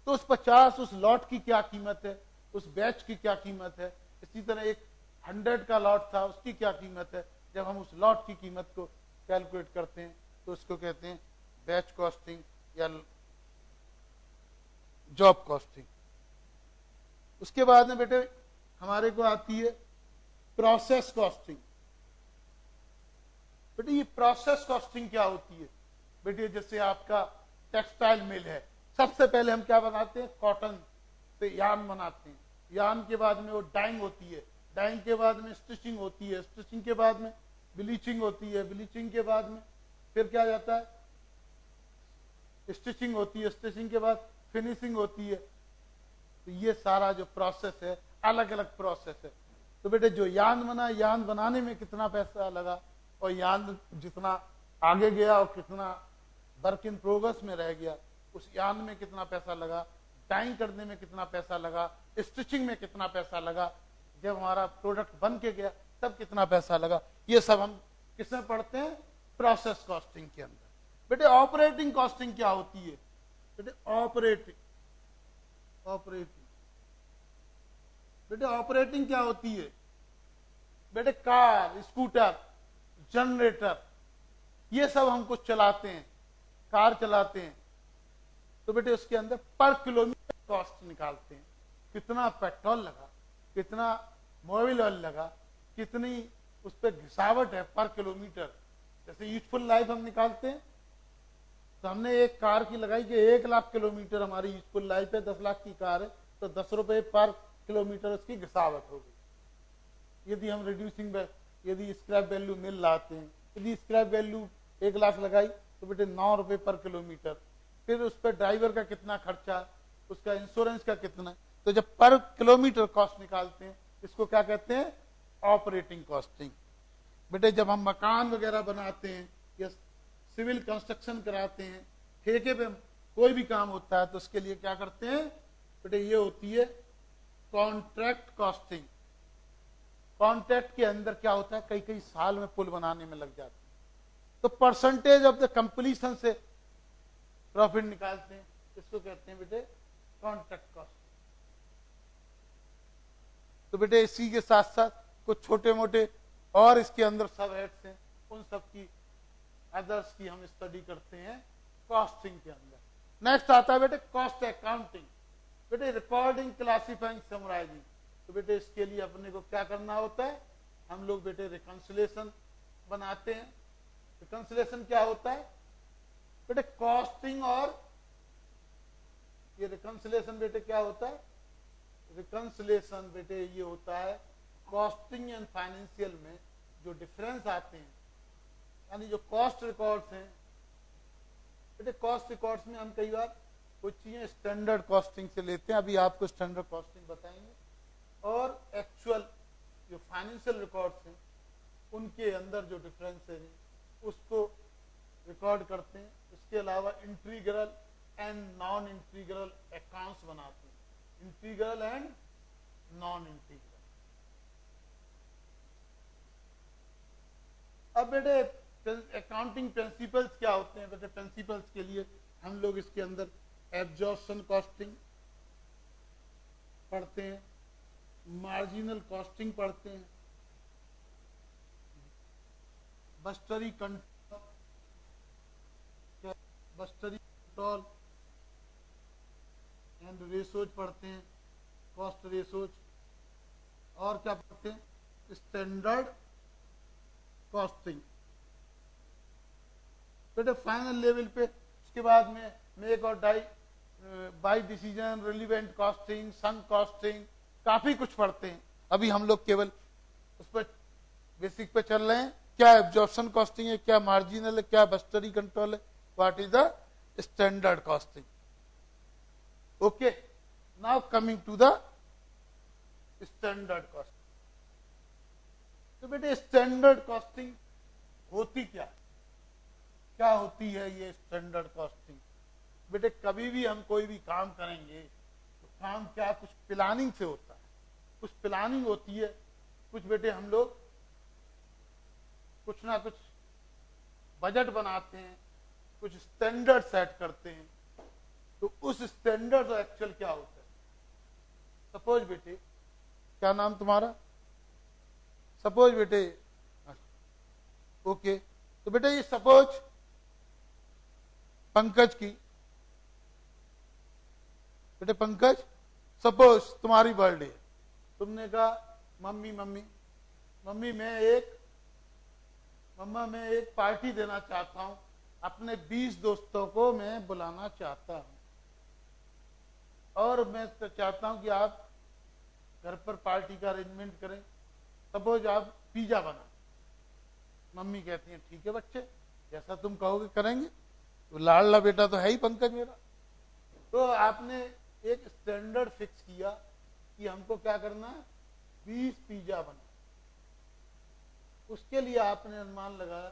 Speaker 1: तो उस 50 उस लॉट की क्या कीमत है, उस बैच की क्या कीमत है। इसी तरह एक 100 का लॉट था, उसकी क्या कीमत है। जब हम उस लॉट की कीमत को कैलकुलेट करते हैं तो उसको कहते हैं बैच कॉस्टिंग या जॉब कॉस्टिंग। उसके बाद में बेटे हमारे को आती है प्रोसेस कॉस्टिंग। बेटे ये प्रोसेस कॉस्टिंग क्या होती है बेटे, जैसे आपका टेक्सटाइल मिल है, सबसे पहले हम क्या बनाते हैं, कॉटन से यार्न बनाते हैं, यार्न के बाद में वो डाइंग होती है, डाइंग के बाद में स्टिचिंग होती है, स्टिचिंग के बाद में ब्लीचिंग होती है, ब्लीचिंग के बाद में फिर क्या जाता है, स्टिचिंग होती है, स्टिचिंग के बाद फिनिशिंग होती है। तो ये सारा जो प्रोसेस है अलग अलग प्रोसेस है। तो बेटे जो यार्न बना, यार्न बनाने में कितना पैसा लगा, और यार्न जितना आगे गया और कितना वर्क इन प्रोग्रेस में रह गया, उस यार्न में कितना पैसा लगा, डाइंग करने में कितना पैसा लगा, स्टिचिंग में कितना पैसा लगा, जब हमारा प्रोडक्ट बन के गया तब कितना पैसा लगा, ये सब हम किसमें पढ़ते हैं, प्रोसेस कॉस्टिंग के अंदर। बेटे ऑपरेटिंग कॉस्टिंग क्या होती है बेटे, ऑपरेटिंग बेटे ऑपरेटिंग क्या होती है बेटे, कार, स्कूटर, जनरेटर, ये सब हम कुछ चलाते हैं, कार चलाते हैं, तो बेटे उसके अंदर पर किलोमीटर कॉस्ट निकालते हैं, कितना पेट्रोल लगा, कितना मोबिल ऑयल लगा, कितनी उस पर घिसावट है पर किलोमीटर। जैसे यूजफुल लाइफ हम निकालते हैं तो हमने एक कार की लगाई कि 1 लाख किलोमीटर हमारी यूजफुल लाइफ है, 10 लाख की कार है तो 10 रुपए पर किलोमीटर उसकी घिसावट होगी। यदि हम रिड्यूसिंग यदि स्क्रैप वैल्यू मिल लाते हैं, यदि स्क्रैप वैल्यू 1 लाख लगाई तो बेटे 9 रुपए पर किलोमीटर, फिर उस पर ड्राइवर का कितना खर्चा, उसका इंश्योरेंस का कितना। तो जब पर किलोमीटर कॉस्ट निकालते हैं इसको क्या कहते हैं, ऑपरेटिंग कॉस्टिंग। बेटे जब हम मकान वगैरह बनाते हैं या सिविल कंस्ट्रक्शन कराते हैं, ठेके पे कोई भी काम होता है तो उसके लिए क्या करते हैं बेटे, ये होती है कॉन्ट्रैक्ट कॉस्टिंग। कॉन्ट्रैक्ट के अंदर क्या होता है, कई कई साल में पुल बनाने में लग जाते हैं, तो परसेंटेज ऑफ द कंप्लीशन से प्रॉफिट निकालते हैं, इसको कहते हैं बेटे कॉन्ट्रैक्ट कॉस्ट। तो बेटे इसी के साथ साथ कुछ छोटे मोटे और इसके अंदर सब हेड्स हैं, उन सब की अदर्स की हम स्टडी करते हैं कॉस्टिंग के अंदर। नेक्स्ट आता है बेटे कॉस्ट अकाउंटिंग। बेटे रिकॉर्डिंग, क्लासिफाइंग, समराइजिंग। तो बेटे इसके लिए अपने को क्या करना होता है, हम लोग बेटे रिकंसिलेशन बनाते हैं। रिकंसिलेशन क्या होता है बेटे, कॉस्टिंग और ये रिकंसिलेशन बेटे क्या होता है, रिकंसिलेशन बेटे ये होता है कॉस्टिंग एंड फाइनेंशियल में जो डिफरेंस आते हैं, यानी जो कॉस्ट रिकॉर्ड्स हैं बेटे, कॉस्ट रिकॉर्ड्स में हम कई बार कुछ चीजें स्टैंडर्ड कॉस्टिंग से लेते हैं, अभी आपको स्टैंडर्ड कॉस्टिंग बताएंगे, और एक्चुअल जो फाइनेंशियल रिकॉर्ड्स हैं उनके अंदर जो डिफरेंस है उसको रिकॉर्ड करते हैं। इसके अलावा integral and non integral accounts बनाते हैं, इंटीग्रल एंड नॉन इंटीग्रल। अब बेटे अकाउंटिंग प्रिंसिपल्स क्या होते हैं बेटे? प्रिंसिपल्स के लिए हम लोग इसके अंदर एब्जॉर्प्शन कॉस्टिंग पढ़ते हैं, मार्जिनल कॉस्टिंग पढ़ते हैं, बस्टरी कंट्रोल एंड रेशोज पढ़ते हैं, कॉस्ट रेशोज, और क्या पढ़ते हैं? Standard costing. बेटे फाइनल लेवल पे उसके बाद में मेक और बाय डिसीजन, रिलीवेंट कॉस्टिंग, संक कॉस्टिंग, काफी कुछ पढ़ते हैं। अभी हम लोग केवल उस पर बेसिक पे चल रहे हैं, क्या एब्जॉर्प्शन कॉस्टिंग है, क्या मार्जिनल है, क्या बस्टरी कंट्रोल है, what is the standard costing. Okay, now coming to the standard costing. तो बेटे स्टैंडर्ड कॉस्टिंग होती क्या होती है ये स्टैंडर्ड कॉस्टिंग? बेटे कभी भी हम कोई भी काम करेंगे तो काम क्या कुछ प्लानिंग से होता है, कुछ प्लानिंग होती है, कुछ बेटे हम लोग कुछ ना कुछ बजट बनाते हैं, कुछ स्टैंडर्ड सेट करते हैं। तो उस स्टैंडर्ड का एक्चुअल क्या होता है? सपोज बेटे, क्या नाम तुम्हारा? सपोज बेटे, ओके, तो बेटे ये सपोज पंकज की, बेटे पंकज सपोज तुम्हारी बर्थडे, तुमने कहा मम्मी मैं एक पार्टी देना चाहता हूं, अपने 20 दोस्तों को मैं बुलाना चाहता हूं, और मैं तो चाहता हूं कि आप घर पर पार्टी का अरेंजमेंट करें। सपोज आप पिज्जा बना, मम्मी कहती है ठीक है बच्चे, जैसा तुम कहोगे करेंगे। तो लाडला बेटा तो है ही पंकज मेरा। तो आपने एक स्टैंडर्ड फिक्स किया कि हमको क्या करना है, 20 पिज्जा बना। उसके लिए आपने अनुमान लगाया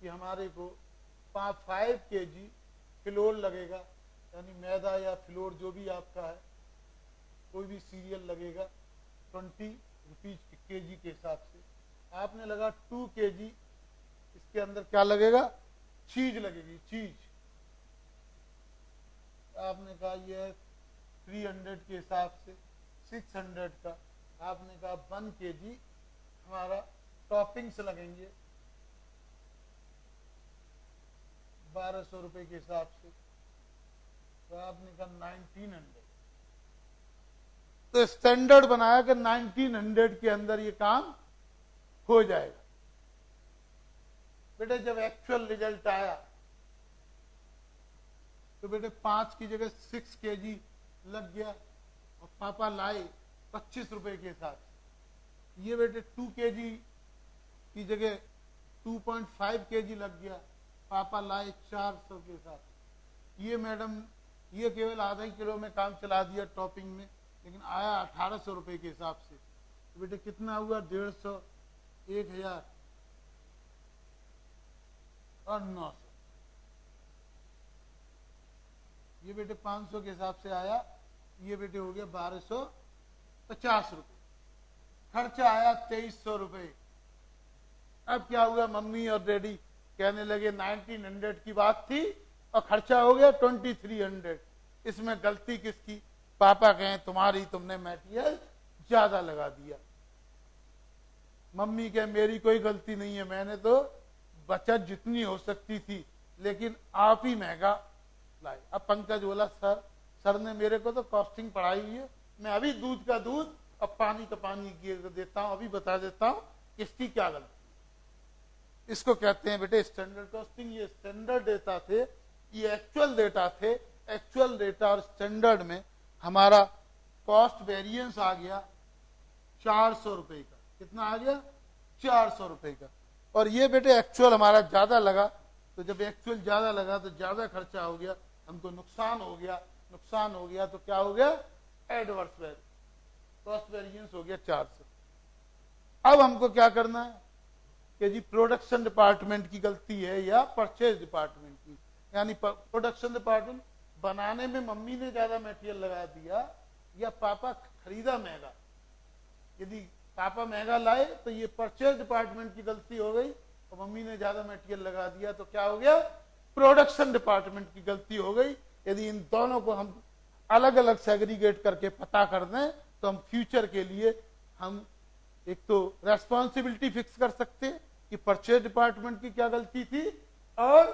Speaker 1: कि हमारे को 5 kg फ्लोर लगेगा, यानी मैदा या फ्लोर जो भी आपका है, कोई भी सीरियल लगेगा 20 रुपीज kg के हिसाब से। आपने लगा 2 kg, इसके अंदर क्या लगेगा? चीज लगेगी, चीज। आपने कहा ये 300 के हिसाब से 600 का। आपने कहा 1 kg हमारा टॉपिंग्स लगेंगे 1200 रुपए के हिसाब से। तो आपने कहा 1900। तो स्टैंडर्ड बनाया कि 1900 के अंदर ये काम हो जाएगा। बेटे जब एक्चुअल रिजल्ट आया तो बेटे 5 की जगह 6 kg लग गया, और पापा लाए 25 रुपए के हिसाब से। ये बेटे 2 kg की जगह 2.5 kg लग गया, पापा लाए 400 के साथ। ये मैडम ये केवल आधा ही किलो में काम चला दिया टॉपिंग में, लेकिन आया 1800 रुपए के हिसाब से। तो बेटे कितना हुआ? 150, 1000 और 900। ये बेटे 500 के हिसाब से आया, ये बेटे हो गया 1250 रुपए। खर्चा आया 2300 रुपए। अब क्या हुआ? मम्मी और डैडी कहने लगे 1900 की बात थी और खर्चा हो गया 2300। इसमें गलती किसकी? पापा कहें तुम्हारी, तुमने मटेरियल ज्यादा लगा दिया। मम्मी कहे मेरी कोई गलती नहीं है, मैंने तो बचत जितनी हो सकती थी, लेकिन आप ही महंगा लाए। अब पंकज बोला सर ने मेरे को तो कॉस्टिंग पढ़ाई हुई है, मैं अभी दूध का दूध अब पानी का पानी देता हूं, अभी बता देता हूं किसकी क्या गलती। इसको कहते हैं बेटे स्टैंडर्ड कॉस्टिंग। ये स्टैंडर्ड डेटा थे, ये एक्चुअल डेटा थे। एक्चुअल डेटा और स्टैंडर्ड में हमारा कॉस्ट वेरिएंस आ गया 400 रुपए का। कितना आ गया? 400 रुपए का। और ये बेटे एक्चुअल हमारा ज्यादा लगा, तो जब एक्चुअल ज्यादा लगा तो ज्यादा खर्चा हो गया, हमको नुकसान हो गया। नुकसान हो गया तो क्या हो गया? एडवर्स वेरिएंस, कॉस्ट वेरिएंस हो गया 400। अब हमको क्या करना है कि जी प्रोडक्शन डिपार्टमेंट की गलती है या परचेज डिपार्टमेंट की। यानी प्रोडक्शन डिपार्टमेंट बनाने में मम्मी ने ज्यादा मटेरियल लगा दिया या पापा खरीदा महंगा। यदि पापा महंगा लाए तो ये परचेज डिपार्टमेंट की गलती हो गई, और मम्मी ने ज्यादा मटेरियल लगा दिया तो क्या हो गया? प्रोडक्शन डिपार्टमेंट की गलती हो गई। यदि इन दोनों को हम अलग अलग सेग्रीगेट करके पता कर दें तो हम फ्यूचर के लिए हम एक तो रेस्पॉन्सिबिलिटी फिक्स कर सकते हैं कि परचेज डिपार्टमेंट की क्या गलती थी और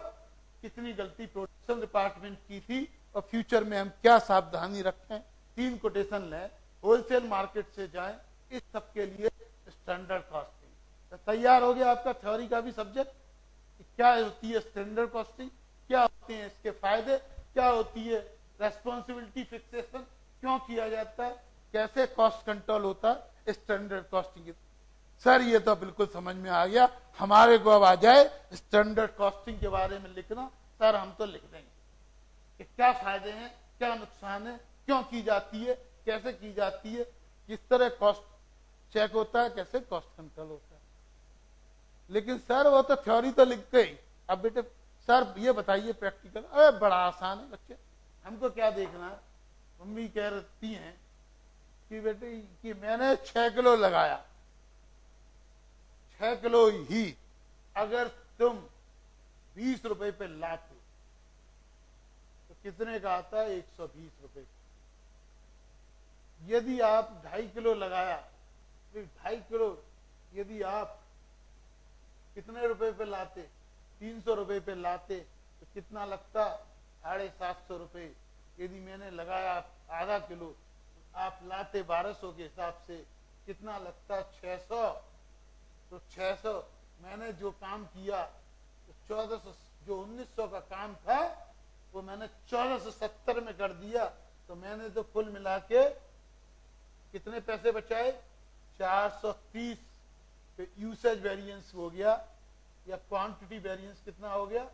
Speaker 1: कितनी गलती प्रोडक्शन डिपार्टमेंट की थी, और फ्यूचर में हम क्या सावधानी रखें। 3 कोटेशन लें, होलसेल मार्केट से जाएं, इस सब के लिए स्टैंडर्ड कॉस्टिंग। तो तैयार हो गया आपका थ्योरी का भी सब्जेक्ट कि क्या होती है स्टैंडर्ड कॉस्टिंग, क्या होते हैं इसके फायदे, क्या होती है रेस्पॉन्सिबिलिटी फिक्सेशन, क्यों किया जाता है, कैसे कॉस्ट कंट्रोल होता है स्टैंडर्ड कॉस्टिंग। सर ये तो बिल्कुल समझ में आ गया, हमारे को अब आ जाए स्टैंडर्ड कॉस्टिंग के बारे में लिखना। सर हम तो लिख देंगे कि क्या फायदे हैं, क्या नुकसान है, क्यों की जाती है, कैसे की जाती है, किस तरह कॉस्ट चेक होता है, कैसे कॉस्ट कंट्रोल होता है। लेकिन सर वो तो थ्योरी तो लिख गई, अब बेटे सर ये बताइए प्रैक्टिकल। अरे बड़ा आसान है बच्चे, हमको क्या देखना है। मम्मी कह रही हैं कि बेटे कि मैंने 6 किलो लगाया, 6 किलो ही अगर तुम 20 रुपए पे लाते तो कितने का आता है? 120 रुपए। यदि आप 2.5 किलो लगाया तो 2.5 किलो यदि आप कितने रुपए पे लाते? 300 रुपए पे लाते तो कितना लगता? 750 रुपए। यदि मैंने लगाया आधा किलो तो आप लाते 1200 के हिसाब से, कितना लगता? 600। तो 600 मैंने जो काम किया तो 1400, जो 1900 का काम था वो मैंने 1470 में कर दिया, तो मैंने तो कुल मिला के कितने पैसे बचाए? 430। तो यूसेज वेरिएंस हो गया या क्वांटिटी वेरिएंस कितना हो गया?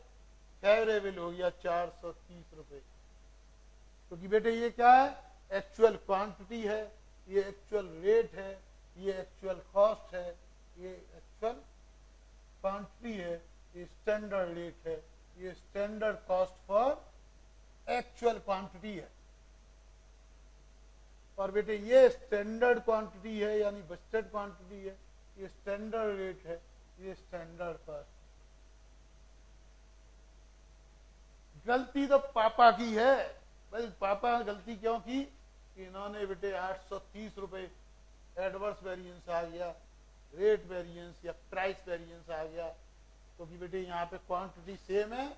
Speaker 1: फेवरेबल हो गया 430 रुपए। क्योंकि बेटे ये क्या है? एक्चुअल क्वांटिटी है, ये एक्चुअल रेट है, ये एक्चुअल कॉस्ट है, ये एक्चुअल क्वांटिटी है, ये स्टैंडर्ड रेट है, ये standard cost for actual quantity है। और बेटे ये स्टैंडर्ड क्वांटिटी है यानी बजटेड क्वांटिटी है, ये स्टैंडर्ड रेट है, ये स्टैंडर्ड कॉस्ट। गलती तो पापा की है भाई। पापा गलती क्यों की? इन्होंने बेटे 830 रुपए एडवर्स वेरिएंस आ गया, रेट वेरिएंस या प्राइस वेरिएंस आ गया, क्योंकि तो बेटे यहाँ पे क्वांटिटी सेम है,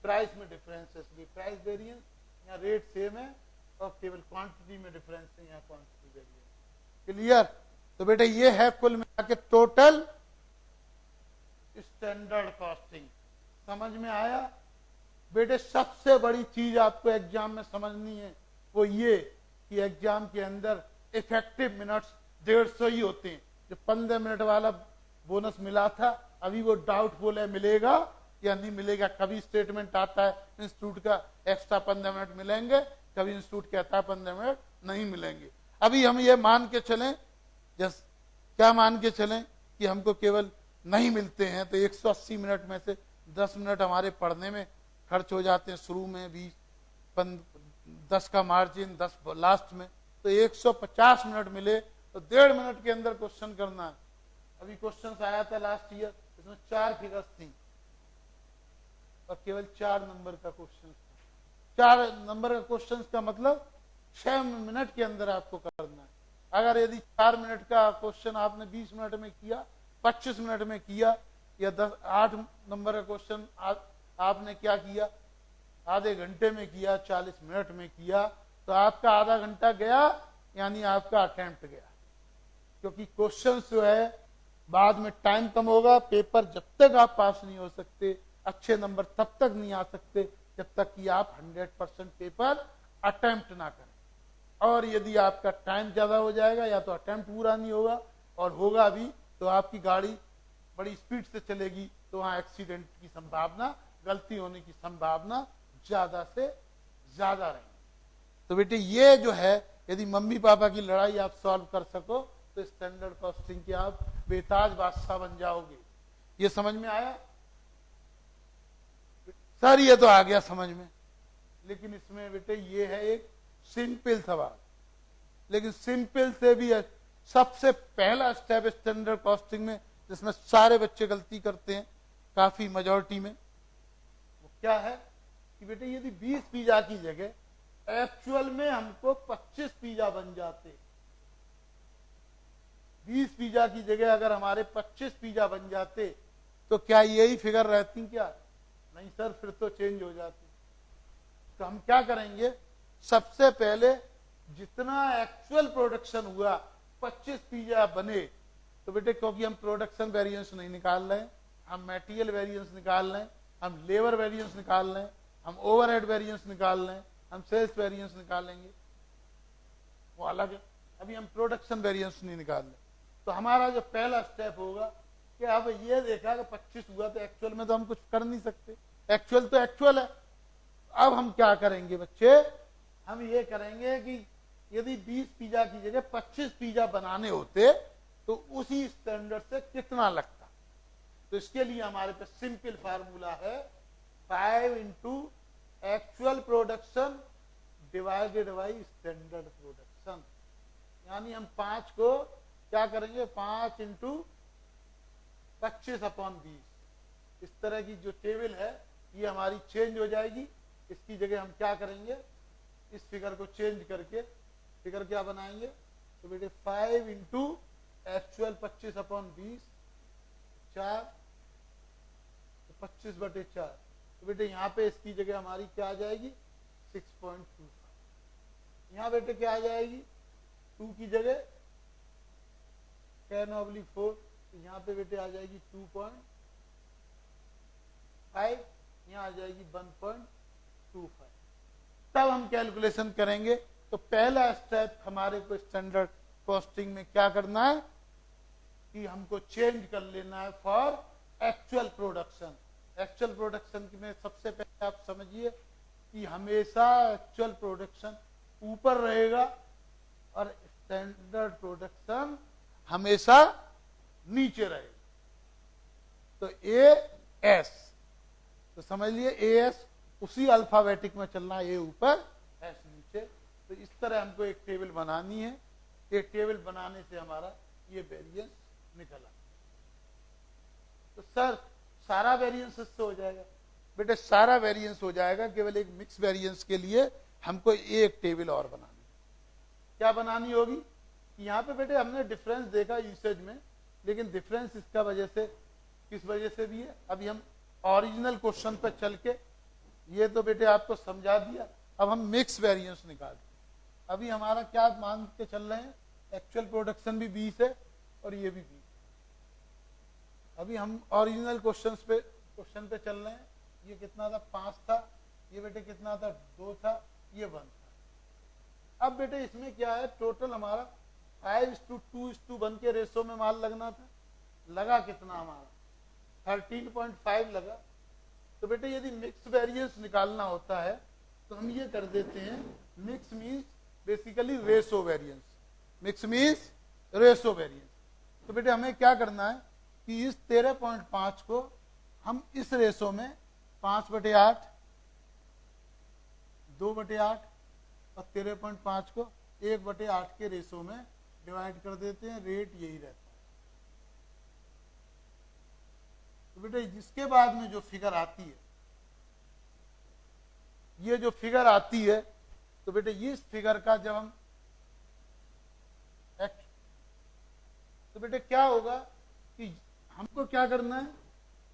Speaker 1: प्राइस में डिफरेंस है, इसलिए प्राइस वेरिएंस। यहाँ रेट सेम है और केवल क्वांटिटी में डिफरेंस है, यहाँ क्वांटिटी वेरिएंस। क्लियर? तो बेटे ये है कुल मिला के टोटल स्टैंडर्ड कॉस्टिंग। समझ में आया? बेटे सबसे बड़ी चीज आपको एग्जाम में समझनी है वो ये कि एग्जाम के अंदर इफेक्टिव मिनट्स 150 ही होते हैं। जो 15 मिनट वाला बोनस मिला था अभी वो डाउटफुल है मिलेगा या नहीं मिलेगा। कभी स्टेटमेंट आता है इंस्टीट्यूट का एक्स्ट्रा 15 मिनट मिलेंगे, कभी इंस्टीट्यूट कहता है 15 मिनट नहीं मिलेंगे। अभी हम ये मान के चलें, जस क्या मान के चलें कि हमको केवल नहीं मिलते हैं तो 180 मिनट में से 10 मिनट हमारे पढ़ने में खर्च हो जाते हैं, शुरू में 10 का मार्जिन, 10 लास्ट में, तो 150 मिनट मिले तो 1.5 मिनट के अंदर क्वेश्चन करना है। अभी क्वेश्चन आया था लास्ट ईयर, इसमें 4 फिगर्स थी और केवल 4 नंबर का क्वेश्चन था। 4 नंबर का क्वेश्चन का मतलब 6 मिनट के अंदर आपको करना है। अगर यदि 4 मिनट का क्वेश्चन आपने 20 मिनट में किया, 25 मिनट में किया, या 8 नंबर का क्वेश्चन आपने क्या किया, आधे घंटे में किया, 40 मिनट में किया, तो आपका आधा घंटा गया यानी आपका अटेम्प्ट गया। क्योंकि क्वेश्चन जो है बाद में टाइम कम होगा, पेपर जब तक आप पास नहीं हो सकते, अच्छे नंबर तब तक नहीं आ सकते जब तक कि आप 100% पेपर अटेम्प्ट ना करें। और यदि आपका टाइम ज्यादा हो जाएगा या तो अटेम्प्ट पूरा नहीं होगा, और होगा भी तो आपकी गाड़ी बड़ी स्पीड से चलेगी तो वहां एक्सीडेंट की संभावना, गलती होने की संभावना ज्यादा से ज्यादा रहेगी। तो बेटे ये जो है, यदि मम्मी पापा की लड़ाई आप सॉल्व कर सको तो स्टैंडर्ड कॉस्टिंग के आप बेताज बादशाह बन जाओगे। ये समझ में आया सर? ये तो आ गया समझ में, लेकिन इसमें बेटे ये है एक सिंपल सवाल, लेकिन सिंपल से भी सबसे पहला स्टेप स्टैंडर्ड कॉस्टिंग में जिसमें सारे बच्चे गलती करते हैं, काफी मेजॉरिटी में, वो क्या है कि बेटे यदि 20 पिज्जा की जगह एक्चुअल में हमको 25 पिज्जा बन जाते, 20 पिज्जा की जगह अगर हमारे 25 पिज्जा बन जाते तो क्या यही फिगर रहती? क्या नहीं सर, फिर तो चेंज हो जाती। तो हम क्या करेंगे, सबसे पहले जितना एक्चुअल प्रोडक्शन हुआ 25 पिज्जा बने, तो बेटे क्योंकि हम प्रोडक्शन वेरिएंस नहीं निकाल रहे हैं, हम मटेरियल वेरिएंस निकाल रहे हैं, हम लेबर वेरिएंस निकाल रहे हैं, हम ओवरहेड वेरिएंस निकाल रहे हैं, हम सेल्स वेरिएंस निकालेंगे, वो अलग है। अभी हम प्रोडक्शन वेरिएंस नहीं निकाल रहे। तो हमारा जो पहला स्टेप होगा कि अब ये देखा कि 25 हुआ तो एक्चुअल में तो हम कुछ कर नहीं सकते, एक्चुअल तो एक्चुअल है। अब हम क्या करेंगे बच्चे, हम ये करेंगे कि यदि 20 पिज्जा की जगह 25 पिज्जा बनाने होते तो उसी स्टैंडर्ड से कितना लगता। तो इसके लिए हमारे पास सिंपल फार्मूला है 5 into actual production divided by standard production. यानी हम 5 को क्या करेंगे, 5 इंटू 25/20। इस तरह की जो टेबल है ये हमारी चेंज हो जाएगी। इसकी जगह हम क्या करेंगे, इस फिगर को चेंज करके फिगर क्या बनाएंगे, तो बेटे 5 इंटू एक्चुअल 25/20 4, 25/4। तो बेटे यहाँ पे इसकी जगह हमारी क्या आ जाएगी 6.25। यहाँ बेटे क्या आ जाएगी 2 की जगह 10/4, तो यहाँ पे बेटे आ जाएगी 2.5, यहाँ आ जाएगी 1.25। तब हम कैलकुलेशन करेंगे। तो पहला स्टेप हमारे को स्टैंडर्ड कॉस्टिंग में क्या करना है कि हमको चेंज कर लेना है for actual production. Actual production में सबसे पहले आप समझिए कि हमेशा एक्चुअल प्रोडक्शन ऊपर रहेगा और स्टैंडर्ड प्रोडक्शन हमेशा नीचे रहेगा। तो AS, तो समझ लिए AS उसी अल्फाबेटिक में चलना है, A ऊपर S नीचे। तो इस तरह हमको एक टेबल बनानी है। एक टेबल बनाने से हमारा ये वेरिएंस निकला। तो सर सारा वेरिएंस इससे हो जाएगा? बेटे सारा वेरिएंस हो जाएगा, केवल एक मिक्स वेरिएंस के लिए हमको एक टेबल और बनानी। क्या बनानी होगी? यहाँ पे बेटे हमने डिफरेंस देखा यूसेज में, लेकिन डिफरेंस इसका वजह से किस वजह से भी है, अभी हम ओरिजिनल क्वेश्चन पर चल के ये तो बेटे आपको समझा दिया। अब हम मिक्स वेरिएंस निकालते। अभी हमारा क्या मान के चल रहे हैं, एक्चुअल प्रोडक्शन भी 20 है और ये भी 20। अभी हम ओरिजिनल क्वेश्चन पे चल रहे हैं। ये कितना था 5 था, ये बेटे कितना था 2 था, ये 1 था। अब बेटे इसमें क्या है, टोटल हमारा 5:2:1 के रेशो में माल लगना था। लगा कितना हमारा 13.5 लगा। तो बेटे यदि मिक्स वेरिएंस निकालना होता है तो हम ये कर देते हैं, mix means basically ratio variance. Mix means ratio variance. तो बेटे हमें क्या करना है कि इस 13.5 को हम इस रेशो में 5/8, 2/8 और 13.5 को 1/8 के रेशो में डिवाइड कर देते हैं। रेट यही रहता है। तो बेटे जिसके बाद में जो फिगर आती है, ये जो फिगर आती है, तो बेटे इस फिगर का जब हम तो बेटे क्या होगा कि हमको क्या करना है,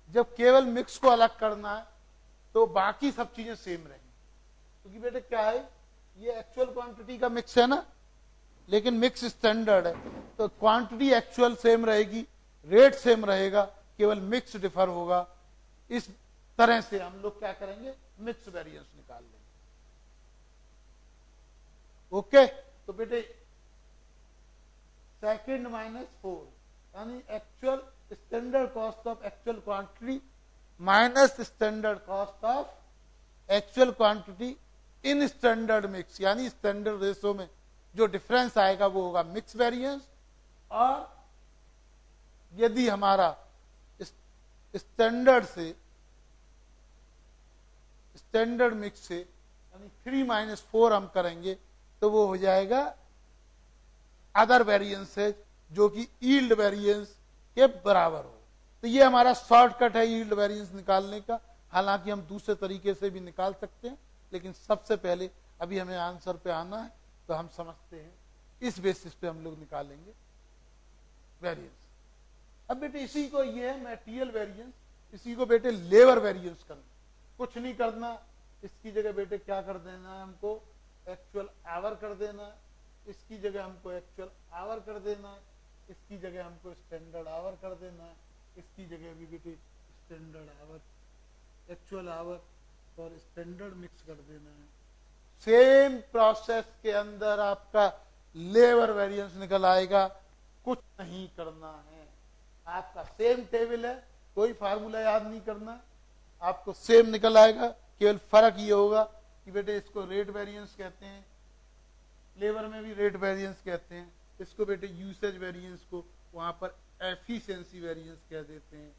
Speaker 1: जब केवल मिक्स को अलग करना है तो बाकी सब चीजें सेम रहेंगी। क्योंकि बेटे क्या है, ये एक्चुअल क्वांटिटी का मिक्स है ना, लेकिन मिक्स स्टैंडर्ड है, तो क्वांटिटी एक्चुअल सेम रहेगी, रेट सेम रहेगा, केवल मिक्स डिफर होगा। इस तरह से हम लोग क्या करेंगे, मिक्स वेरिएंस निकाल लेंगे। ओके, तो बेटे सेकंड माइनस 4 यानी actual standard cost of actual quantity minus standard cost of actual quantity in standard mix, यानी स्टैंडर्ड रेशो में जो डिफरेंस आएगा वो होगा मिक्स वेरिएंस। और यदि हमारा स्टैंडर्ड से स्टैंडर्ड मिक्स से यानी 3 माइनस 4 हम करेंगे तो वो हो जाएगा अदर वेरिएंसेज जो कि यील्ड वेरिएंस के बराबर हो। तो ये हमारा शॉर्टकट है यील्ड वेरिएंस निकालने का। हालांकि हम दूसरे तरीके से भी निकाल सकते हैं, लेकिन सबसे पहले अभी हमें आंसर पे आना है, तो हम समझते हैं इस बेसिस पे हम लोग निकालेंगे वेरिएंस। अब बेटे इसी को, ये है मटेरियल वेरिएंस, इसी को बेटे लेबर वेरिएंस करना। कुछ नहीं करना, इसकी जगह बेटे क्या कर देना है, हमको एक्चुअल आवर कर देना है, इसकी जगह हमको एक्चुअल आवर कर देना है, इसकी जगह हमको स्टैंडर्ड आवर कर देना है, इसकी जगह भी बेटे स्टैंडर्ड आवर एक्चुअल आवर और स्टैंडर्ड मिक्स कर देना है। सेम प्रोसेस के अंदर आपका लेबर वेरिएंस निकल आएगा, कुछ नहीं करना है। आपका सेम टेबल है, कोई फार्मूला याद नहीं करना, आपको सेम निकल आएगा। केवल फर्क ये होगा कि बेटे इसको रेट वेरिएंस कहते हैं, लेबर में भी रेट वेरिएंस कहते हैं, इसको बेटे यूसेज वेरिएंस को वहां पर एफिशिएंसी वेरिएंस कह देते हैं।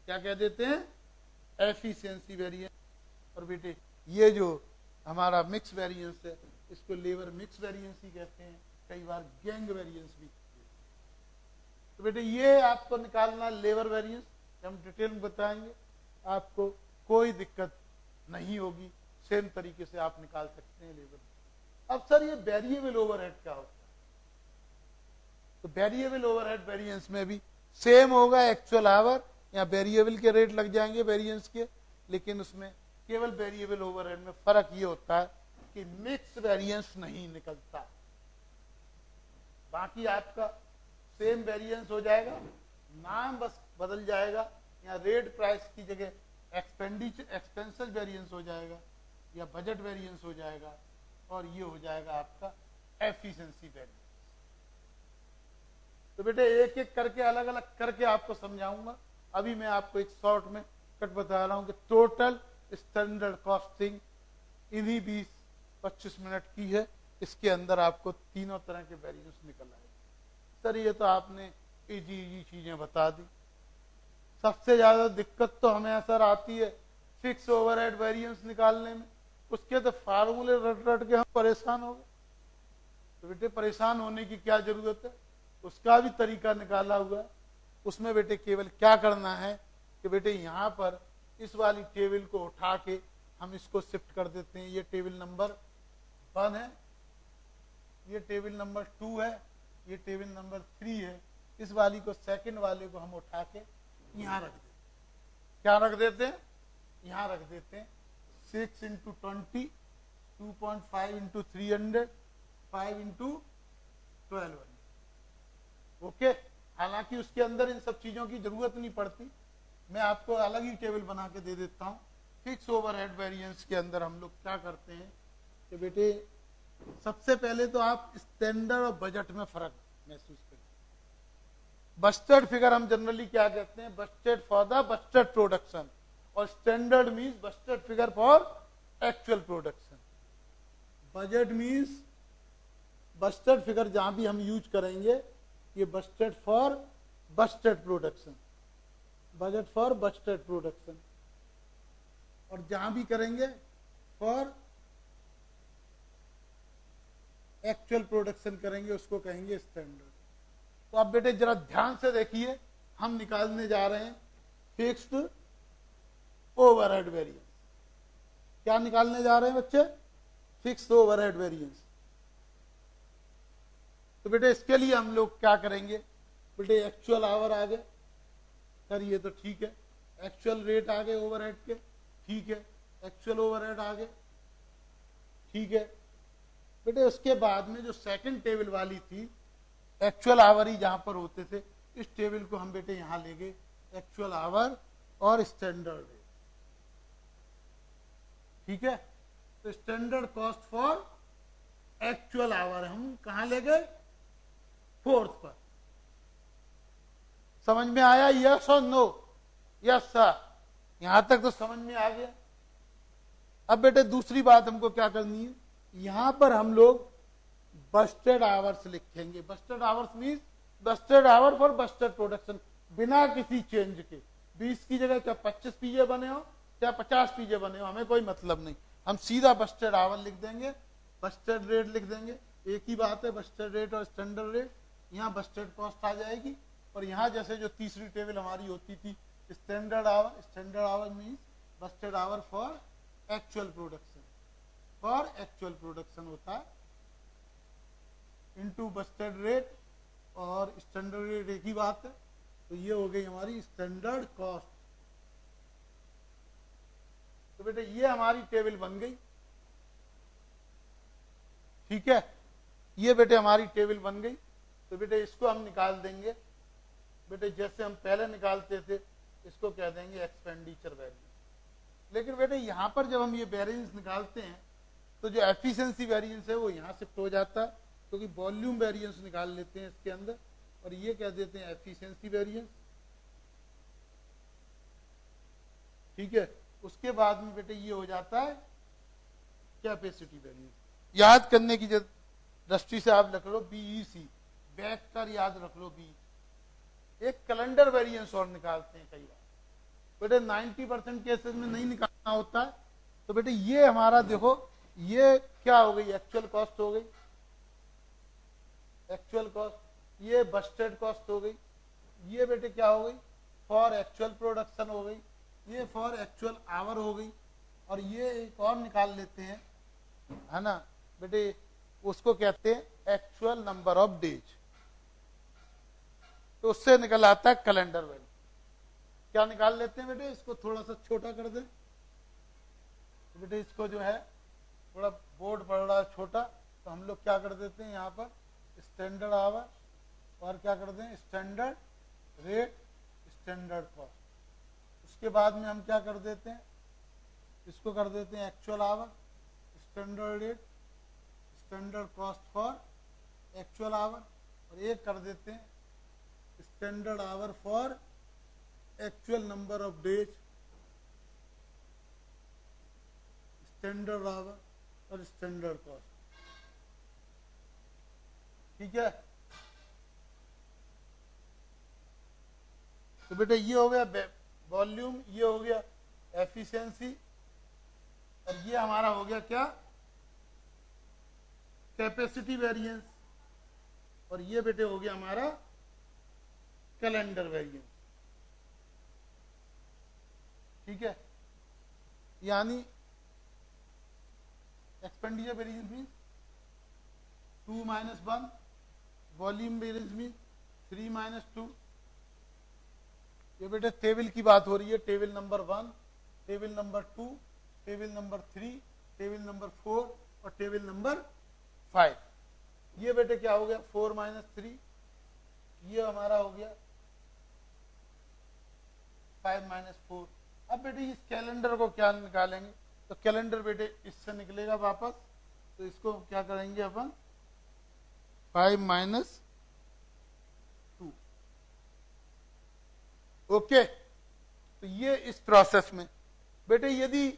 Speaker 1: क्या कह देते हैं? Efficiency variance. और बेटे ये जो हमारा मिक्स वेरिएंस है इसको लेबर मिक्स वेरिएंस ही कहते हैं, कई बार गैंग वेरिएंस भी। तो बेटे ये आपको निकालना लेबर वेरिएंस, हम डिटेल में बताएंगे, आपको कोई दिक्कत नहीं होगी, सेम तरीके से आप निकाल सकते हैं लेबर। अब सर ये वेरिएबल ओवरहेड क्या होता है? तो वेरिएबल ओवरहेड वेरिएंस में भी सेम होगा एक्चुअल आवर, या वेरिएबल के रेट लग जाएंगे वेरिएंस के, लेकिन उसमें केवल वेरिएबल ओवरहेड में फर्क ये होता है कि मिक्स वेरिएंस नहीं निकलता, बाकी आपका सेम वेरिएंस हो जाएगा, नाम बस बदल जाएगा, या रेट प्राइस की जगह एक्सपेंडिचर एक्सपेंसेस वेरिएंस हो जाएगा या बजट वेरिएंस हो जाएगा, और ये हो जाएगा आपका एफिशिएंसी वेरिएंस। तो बेटे एक एक करके अलग अलग करके आपको समझाऊंगा। अभी मैं आपको एक शॉर्ट में कट बता रहा हूं कि टोटल स्टैंडर्ड कॉस्टिंग इन्हीं 20-25 मिनट की है, इसके अंदर आपको तीनों तरह के वेरिएंस निकल आए। सर ये तो आपने इजी चीजें बता दी, सबसे ज्यादा दिक्कत तो हमें सर आती है फिक्स ओवरहेड वेरिएंस निकालने में। उसके तो फार्मूले रट रट के हम परेशान हो गए। तो बेटे परेशान होने की क्या जरूरत है, उसका भी तरीका निकाला हुआ है। उसमें बेटे केवल क्या करना है कि बेटे यहां पर इस वाली टेबल को उठा के हम इसको शिफ्ट कर देते हैं। ये टेबल नंबर 1 है, ये टेबल नंबर 2 है, ये टेबल नंबर 3 है। इस वाली को सेकंड वाले को हम उठा के यहां रख देते हैं। क्या रख देते हैं? यहां रख देते हैं 6 × 20, 2.5 × 300, 5 × 1200। ओके, हालांकि उसके अंदर इन सब चीजों की जरूरत नहीं पड़ती, मैं आपको अलग ही टेबल बना के दे देता हूं। फिक्स ओवरहेड वेरिएंस के अंदर हम लोग क्या करते हैं कि बेटे सबसे पहले तो आप स्टैंडर्ड और बजट में फर्क महसूस करें। बजटेड फिगर हम जनरली क्या कहते हैं? Budgeted for the budgeted production, और standard means budgeted figure for actual production. Budget means budgeted figure जहां भी हम यूज करेंगे ये budgeted for budgeted production, budget for budgeted production, और जहां भी करेंगे फॉर एक्चुअल प्रोडक्शन करेंगे उसको कहेंगे स्टैंडर्ड। तो अब बेटे जरा ध्यान से देखिए, हम निकालने जा रहे हैं फिक्स्ड ओवरहेड वेरिएंस। क्या निकालने जा रहे हैं बच्चे? Fixed overhead variance. तो बेटे इसके लिए हम लोग क्या करेंगे? बेटे एक्चुअल आवर आ गए सर, ये तो ठीक है। एक्चुअल रेट आ गए ओवरहेड के, ठीक है। एक्चुअल ओवरहेड आ गए, ठीक है। बेटे उसके बाद में जो सेकंड टेबल वाली थी, एक्चुअल आवर ही जहां पर होते थे, इस टेबल को हम बेटे यहां ले गए, एक्चुअल आवर और स्टैंडर्ड रेट, ठीक है। तो standard cost for actual our हम कहां ले गए, फोर्थ पर। समझ में आया, यस और नो? यस सर, यहां तक तो समझ में आ गया। अब बेटे दूसरी बात हमको क्या करनी है, यहां पर हम लोग बस्टेड आवर्स लिखेंगे। Busted hours means Busted hour for Busted production, बिना किसी चेंज के। 20 की जगह चाहे 25 पीजे बने हो चाहे 50 पीजे बने हो, हमें कोई मतलब नहीं, हम सीधा बस्टेड आवर लिख देंगे, बस्टेड रेट लिख देंगे। एक ही बात है, बस्टेड रेट और स्टैंडर्ड रेट। यहाँ बस्टेड कॉस्ट आ जाएगी, और यहाँ जैसे जो तीसरी टेबल हमारी होती थी standard our. Standard hour means Busted hour for actual production, for actual production होता है, इनटू बस्टेड रेट और स्टैंडर्ड रेट एक ही बात है। तो ये हो गई हमारी स्टैंडर्ड कॉस्ट। तो बेटे ये हमारी टेबल बन गई, ठीक है, ये बेटे हमारी टेबल बन गई। तो बेटे इसको हम निकाल देंगे, बेटे जैसे हम पहले निकालते थे, इसको कह देंगे एक्सपेंडिचर वैरियंस। लेकिन बेटे यहां पर जब हम ये वेरिएंस निकालते हैं तो जो एफिशिएंसी वेरिएंस है वो यहां शिफ्ट हो जाता है, क्योंकि वॉल्यूम वेरिएंस निकाल लेते हैं इसके अंदर, और ये कह देते हैं एफिशिएंसी वेरिएंस, ठीक है। उसके बाद में बेटे ये हो जाता है कैपेसिटी वेरिएंस। याद करने की दृष्टि से आप रख लो बीईसी, बैक कर याद रख लो बी। एक कैलेंडर वेरिएंस और निकालते हैं कई बार, बेटे 90% केसेस में नहीं निकालना होता है। तो बेटे ये हमारा देखो, ये क्या हो गई, एक्चुअल कॉस्ट हो गई, एक्चुअल कॉस्ट। ये बस्टेड कॉस्ट हो गई, ये बेटे क्या हो गई, फॉर एक्चुअल प्रोडक्शन हो गई, ये फॉर एक्चुअल आवर हो गई। और ये एक और निकाल लेते हैं, है ना बेटे, उसको कहते हैं एक्चुअल नंबर ऑफ डेज। तो उससे निकल आता है कैलेंडर वैल्यू। क्या निकाल लेते हैं बेटे, इसको थोड़ा सा छोटा कर दें। तो बेटे इसको जो है थोड़ा बोर्ड पड़ रहा है छोटा, तो हम लोग क्या कर देते हैं यहाँ पर स्टैंडर्ड आवर, और क्या कर दें स्टैंडर्ड रेट, स्टैंडर्ड कॉस्ट। उसके बाद में हम क्या कर देते हैं, इसको कर देते हैं actual our, standard rate, standard cost for actual our, और एक कर देते हैं standard hour for actual number of days, standard our और स्टैंडर्ड कॉस्ट, ठीक है। तो बेटे ये हो गया वॉल्यूम, ये हो गया एफिशिएंसी, और ये हमारा हो गया क्या, कैपेसिटी वेरिएंस, और ये बेटे हो गया हमारा कैलेंडर वेरिएंस, ठीक है। यानी expenditure variance means 2 - 1, volume variance means 3 - 2। ये बेटे टेबल की बात हो रही है, table number 1, table number 2, table number 3, table number 4 और टेबल नंबर 5। ये बेटे क्या हो गया 4 - 3, ये हमारा हो गया 5 - 4। अब बेटे इस कैलेंडर को क्या निकालेंगे, तो कैलेंडर बेटे इससे निकलेगा वापस, तो इसको क्या करेंगे अपन 5 - 2, ओके। तो ये इस प्रोसेस में बेटे यदि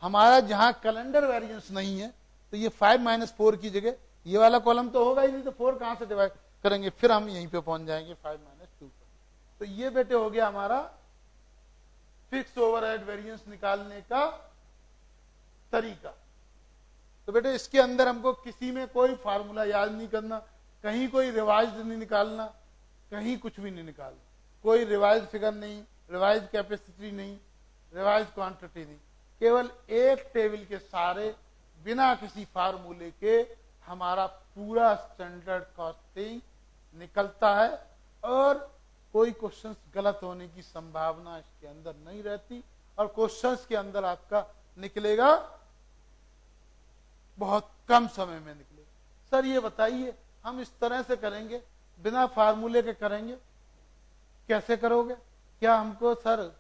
Speaker 1: हमारा जहां कैलेंडर वेरिएंस नहीं है, तो ये 5 - 4 की जगह ये वाला कॉलम तो होगा ही नहीं, तो 4 कहां से डिवाइड करेंगे, फिर हम यहीं पे पहुंच जाएंगे 5 - 2 पर। तो ये बेटे हो गया हमारा फिक्स ओवरहेड वेरिएंस निकालने का तरीका। तो बेटे इसके अंदर हमको किसी में कोई फार्मूला याद नहीं करना, कहीं कोई रिवाइज नहीं निकालना, कहीं कुछ भी नहीं निकालना, कोई रिवाइज फिगर नहीं, रिवाइज कैपेसिटी नहीं, रिवाइज क्वांटिटी नहीं, केवल एक टेबल के सारे बिना किसी फार्मूले के हमारा पूरा स्टैंडर्ड कॉस्टिंग निकलता है, और कोई क्वेश्चंस गलत होने की संभावना इसके अंदर नहीं रहती, और क्वेश्चंस के अंदर आपका निकलेगा बहुत कम समय में निकलेगा। सर ये बताइए हम इस तरह से करेंगे, बिना फार्मूले के करेंगे, कैसे करोगे, क्या हमको सर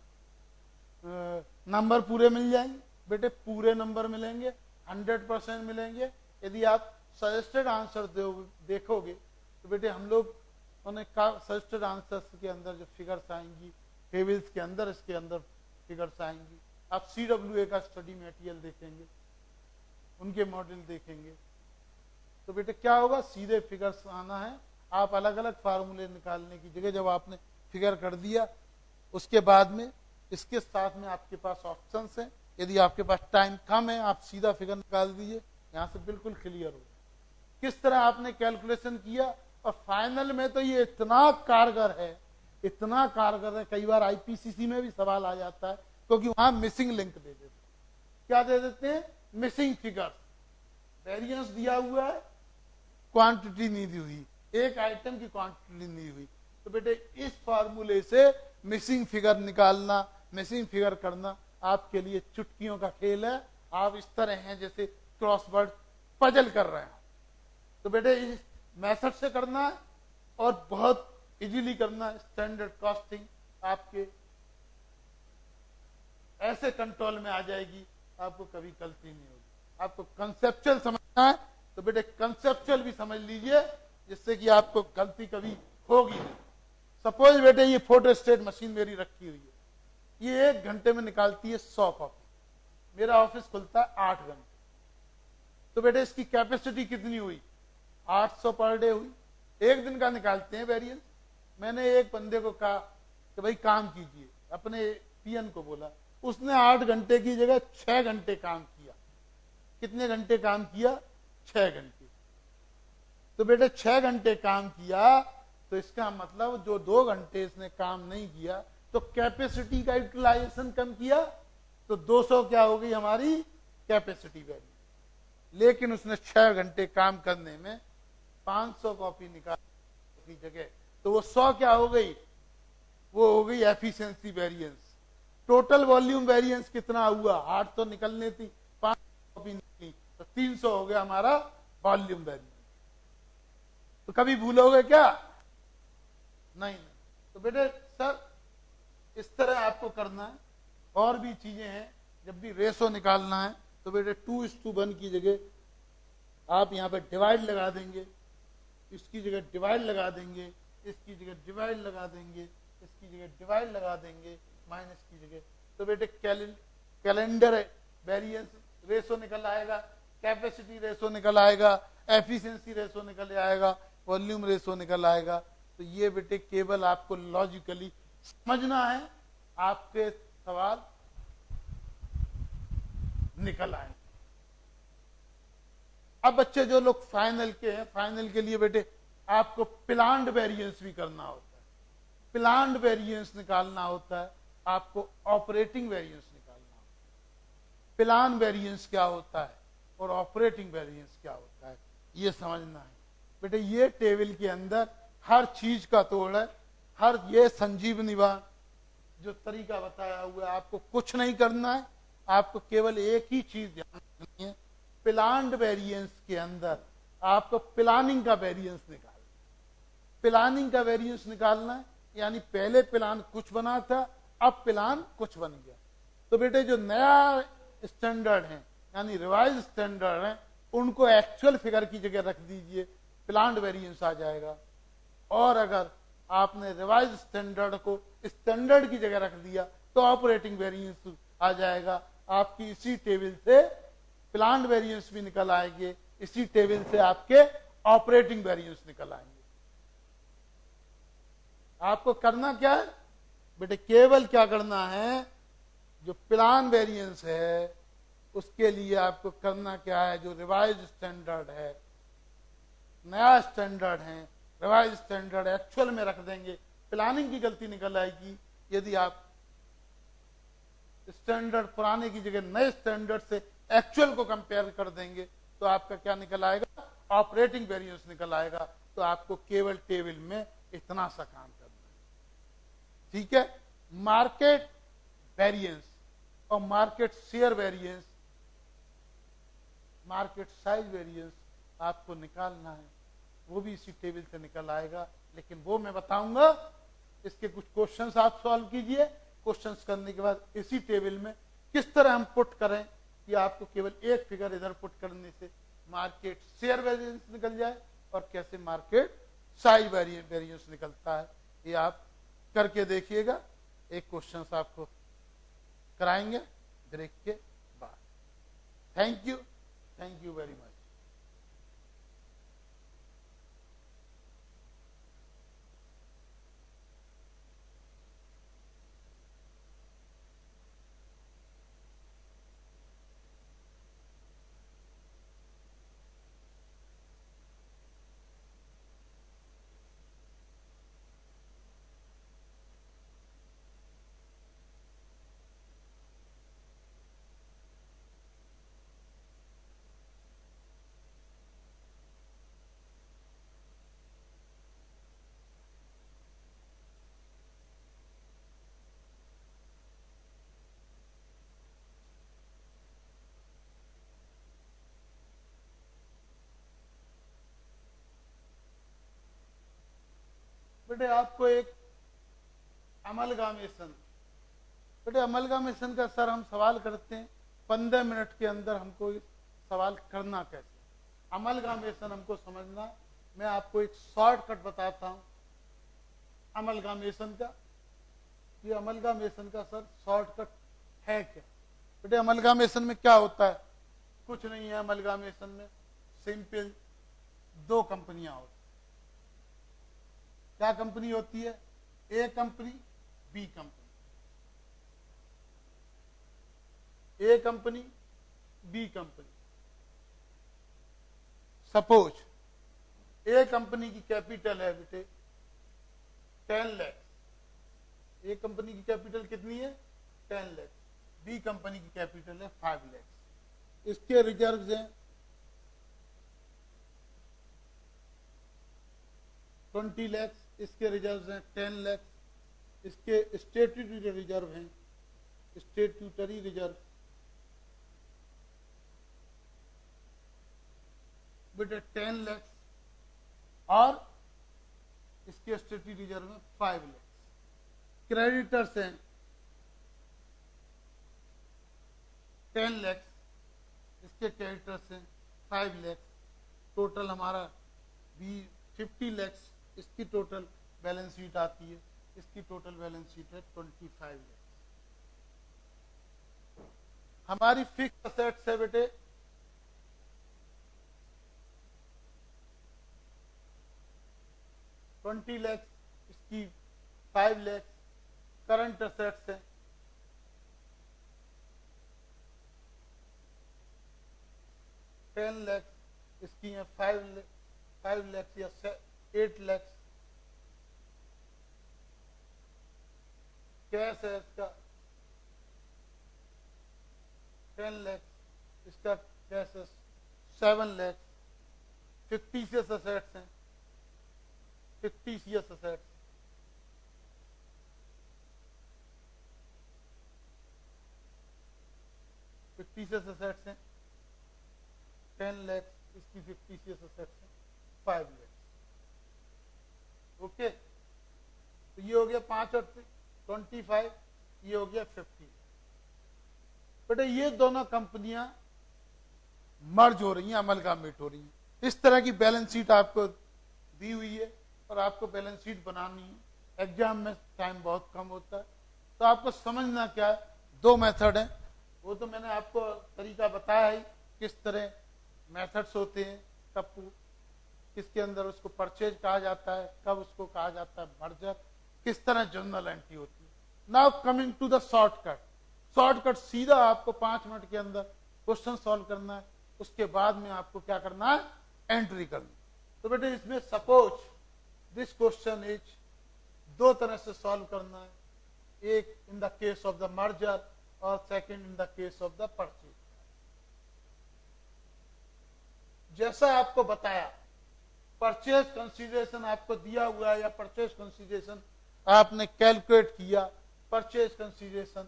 Speaker 1: नंबर पूरे मिल जाएंगे? बेटे पूरे नंबर मिलेंगे, 100% मिलेंगे, यदि आप सजेस्टेड आंसर देखोगे तो बेटे हम लोग सजेस्टेड आंसर्स के अंदर जो फिगर्स आएंगी, टेबल्स के अंदर, इसके अंदर फिगर्स आएंगी। आप CWA का स्टडी मटेरियल देखेंगे, उनके मॉडल देखेंगे, तो बेटे क्या होगा, सीधे फिगर्स आना है। आप अलग अलग फार्मूले निकालने की जगह जब आपने फिगर कर दिया, उसके बाद में इसके साथ में आपके पास ऑप्शंस हैं। यदि आपके पास टाइम कम है, आप सीधा फिगर निकाल दीजिए, यहां से बिल्कुल क्लियर हो किस तरह आपने कैलकुलेशन किया। और फाइनल में तो ये इतना कारगर है, इतना कारगर है, कई बार IPCC में भी सवाल आ जाता है, क्योंकि वहां मिसिंग लिंक दे देते हैं। क्या दे देते हैं? Missing figures. वेरिएंस दिया हुआ है, क्वांटिटी नहीं दी हुई, एक आइटम की क्वांटिटी नहीं हुई, तो बेटे इस फार्मूले से मिसिंग फिगर निकालना, मिसिंग फिगर करना आपके लिए चुटकियों का खेल है। आप इस तरह हैं जैसे क्रॉसवर्ड पजल कर रहे हैं, तो बेटे इस मेथड से करना है और बहुत इजीली करना है। स्टैंडर्ड कॉस्टिंग आपके ऐसे कंट्रोल में आ जाएगी, आपको कभी गलती नहीं होगी। आपको कंसेप्चुअल समझना है तो बेटे कंसेप्चुअल भी समझ लीजिए, जिससे कि आपको गलती कभी होगी नहीं। सपोज बेटे ये फोटोस्टेट मशीन मेरी रखी हुई है, ये 1 घंटे में निकालती है 100 कॉपी। मेरा ऑफिस खुलता है 8 घंटे, तो बेटे इसकी कैपेसिटी कितनी हुई? 800 पर डे हुई। 1 दिन का निकालते हैं वेरिएंस। मैंने एक बंदे को कहा कि भाई काम कीजिए, अपने PN को बोला, उसने 8 घंटे की जगह 6 घंटे काम किया। कितने घंटे काम किया? 6 घंटे। तो बेटे 6 घंटे काम किया, तो इसका मतलब जो 2 घंटे इसने काम नहीं किया, तो कैपेसिटी का यूटिलाइजेशन कम किया, तो 200 क्या हो गई हमारी कैपेसिटी वैल्यू। लेकिन उसने 6 घंटे काम करने में 500 कॉपी निकाली जगह, तो वो 100 क्या हो गई? वो हो गई efficiency variance. Total volume variance कितना हुआ? 8 तो निकलने थी, 5 कॉपी निकली, तो 300 हो गया हमारा वॉल्यूम वेरिएंस। तो कभी भूलोगे क्या? नहीं। तो बेटे सर इस तरह आपको करना है। और भी चीजें हैं, जब भी रेशो निकालना है तो बेटे 2:1 की जगह आप यहां पे डिवाइड लगा देंगे, इसकी जगह डिवाइड लगा देंगे, इसकी जगह डिवाइड लगा देंगे, इसकी जगह डिवाइड लगा देंगे, माइनस की जगह। तो बेटे कैलेंडर वेरिएंस रेशो निकल आएगा, कैपेसिटी रेशो निकल आएगा, एफिशिएंसी रेशो निकल आएगा, वॉल्यूम रेशो निकल आएगा। तो ये बेटे केवल आपको लॉजिकली समझना है, आपके सवाल निकल आए। अब बच्चे जो लोग फाइनल के हैं, फाइनल के लिए बेटे आपको प्लान्ड वेरिएंस भी करना होता है। प्लान्ड वेरिएंस निकालना होता है, आपको ऑपरेटिंग वेरिएंस निकालना होता है। प्लान वेरिएंस क्या होता है और ऑपरेटिंग वेरिएंस क्या होता है, ये समझना है। बेटे ये टेबल के अंदर हर चीज का तोड़ है, हर ये संजीवनी जो तरीका बताया हुआ है, आपको कुछ नहीं करना है, आपको केवल एक ही चीज ध्यान रखनी है। प्लान्ड वेरिएंस के अंदर आपको प्लानिंग का वेरिएंस निकालना, प्लानिंग का वेरिएंस निकालना है। यानी पहले प्लान कुछ बना था, अब प्लान कुछ बन गया। तो बेटे जो नया स्टैंडर्ड है यानी रिवाइज स्टैंडर्ड है, उनको एक्चुअल फिगर की जगह रख दीजिए, प्लान्ड वेरिएंस आ जाएगा। और अगर आपने रिवाइज स्टैंडर्ड को स्टैंडर्ड की जगह रख दिया तो ऑपरेटिंग वेरिएंस आ जाएगा। आपकी इसी टेबल से प्लान्ड वेरिएंस भी निकल आएंगे, इसी टेबल से आपके ऑपरेटिंग वेरिएंस निकल आएंगे। आपको करना क्या है बेटे? केवल क्या करना है, जो प्लान वेरिएंस है उसके लिए आपको करना क्या है, जो रिवाइज स्टैंडर्ड है, नया स्टैंडर्ड है, रिवाइज स्टैंडर्ड एक्चुअल में रख देंगे। प्लानिंग की गलती निकल आएगी यदि आप स्टैंडर्ड पुराने की जगह नए स्टैंडर्ड से एक्चुअल को कंपेयर कर देंगे, तो आपका क्या निकल आएगा? ऑपरेटिंग वेरिएंस निकल आएगा। तो आपको केवल टेबल में इतना सा काम करना है, ठीक है। मार्केट वेरिएंस और market share variance, market size variance आपको निकालना है, वो भी इसी टेबल से निकल आएगा। लेकिन वो मैं बताऊंगा, इसके कुछ क्वेश्चंस आप सॉल्व कीजिए। क्वेश्चंस करने के बाद इसी टेबल में किस तरह हम पुट करें कि आपको केवल एक फिगर इधर पुट करने से मार्केट शेयर वेरिएंस निकल जाए और कैसे मार्केट साइज वेरिएंस निकलता है। ये आप करके देखिएगा। एक क्वेश्चन आपको कराएंगे ब्रेक के बाद। Thank you very much. बेटे आपको एक अमलगामेशन, बेटे अमलगामेशन का सर हम सवाल करते हैं 15 मिनट के अंदर हमको सवाल करना कैसे। अमलगामेशन हमको समझना, मैं आपको एक शॉर्टकट बताता हूं अमलगामेशन का। ये अमलगामेशन का सर शॉर्टकट है क्या? बेटे अमलगामेशन में क्या होता है? कुछ नहीं है। अमलगामेशन में सिंपल दो कंपनियां होती। क्या कंपनी होती है? ए कंपनी, बी कंपनी। ए कंपनी, बी कंपनी। सपोज ए कंपनी की कैपिटल है बेटे 10 लाख। ए कंपनी की कैपिटल कितनी है? 10 लाख। बी कंपनी की कैपिटल है 5 लाख। इसके रिजर्व्स हैं 20 लाख। इसके रिजर्व हैं 10 लाख। इसके स्टेट्यूटरी रिजर्व हैं, स्टेट्यूटरी रिजर्व बेटे 10 लाख और इसके स्टेट्यूटरी रिजर्व में 5 लाख। क्रेडिटर्स हैं 10 लाख। इसके क्रेडिटर्स हैं 5 लाख। टोटल हमारा 50 लाख इसकी टोटल बैलेंस शीट आती है। इसकी टोटल बैलेंस शीट है 25 लाख। हमारी फिक्स असेट्स है बेटे 20 लाख। इसकी 5 लाख। करंट असेट्स है 10 लाख। इसकी है 5 लाख या 8 लाख। कैश है इसका 10 लाख। इसका कैश है 7 लाख। फिक्टिशियस असेट्स हैं, फिक्टिशियस असेट्स हैं 10 लाख। इसकी फिक्टिशियस असेट्स हैं 5 लाख। ओके, तो ये हो गया 5 और 25, ये हो गया 50। बेटा ये दोनों कंपनियां मर्ज हो रही हैं, अमलगामेट हो रही हैं। इस तरह की बैलेंस शीट आपको दी हुई है और आपको बैलेंस शीट बनानी है। एग्जाम में टाइम बहुत कम होता है, तो आपको समझना क्या है, दो मेथड है। वो तो मैंने आपको तरीका बताया है किस तरह मेथड्स होते हैं, कब किसके अंदर उसको परचेज कहा जाता है, कब उसको कहा जाता है मर्जर, किस तरह जर्नल एंट्री होती है। Now coming to the shortcut. Shortcut सीधा आपको 5 मिनट के अंदर क्वेश्चन सॉल्व करना है। उसके बाद में आपको क्या करना है, एंट्री करनी। तो बेटे इसमें सपोज दिस क्वेश्चन इज, दो तरह से सॉल्व करना है। एक in the case of the merger और second in the case of the purchase. जैसा आपको बताया, परचेज कंसीडरेशन आपको दिया हुआ है या परचेज कंसीडरेशन आपने कैलकुलेट किया। Purchase consideration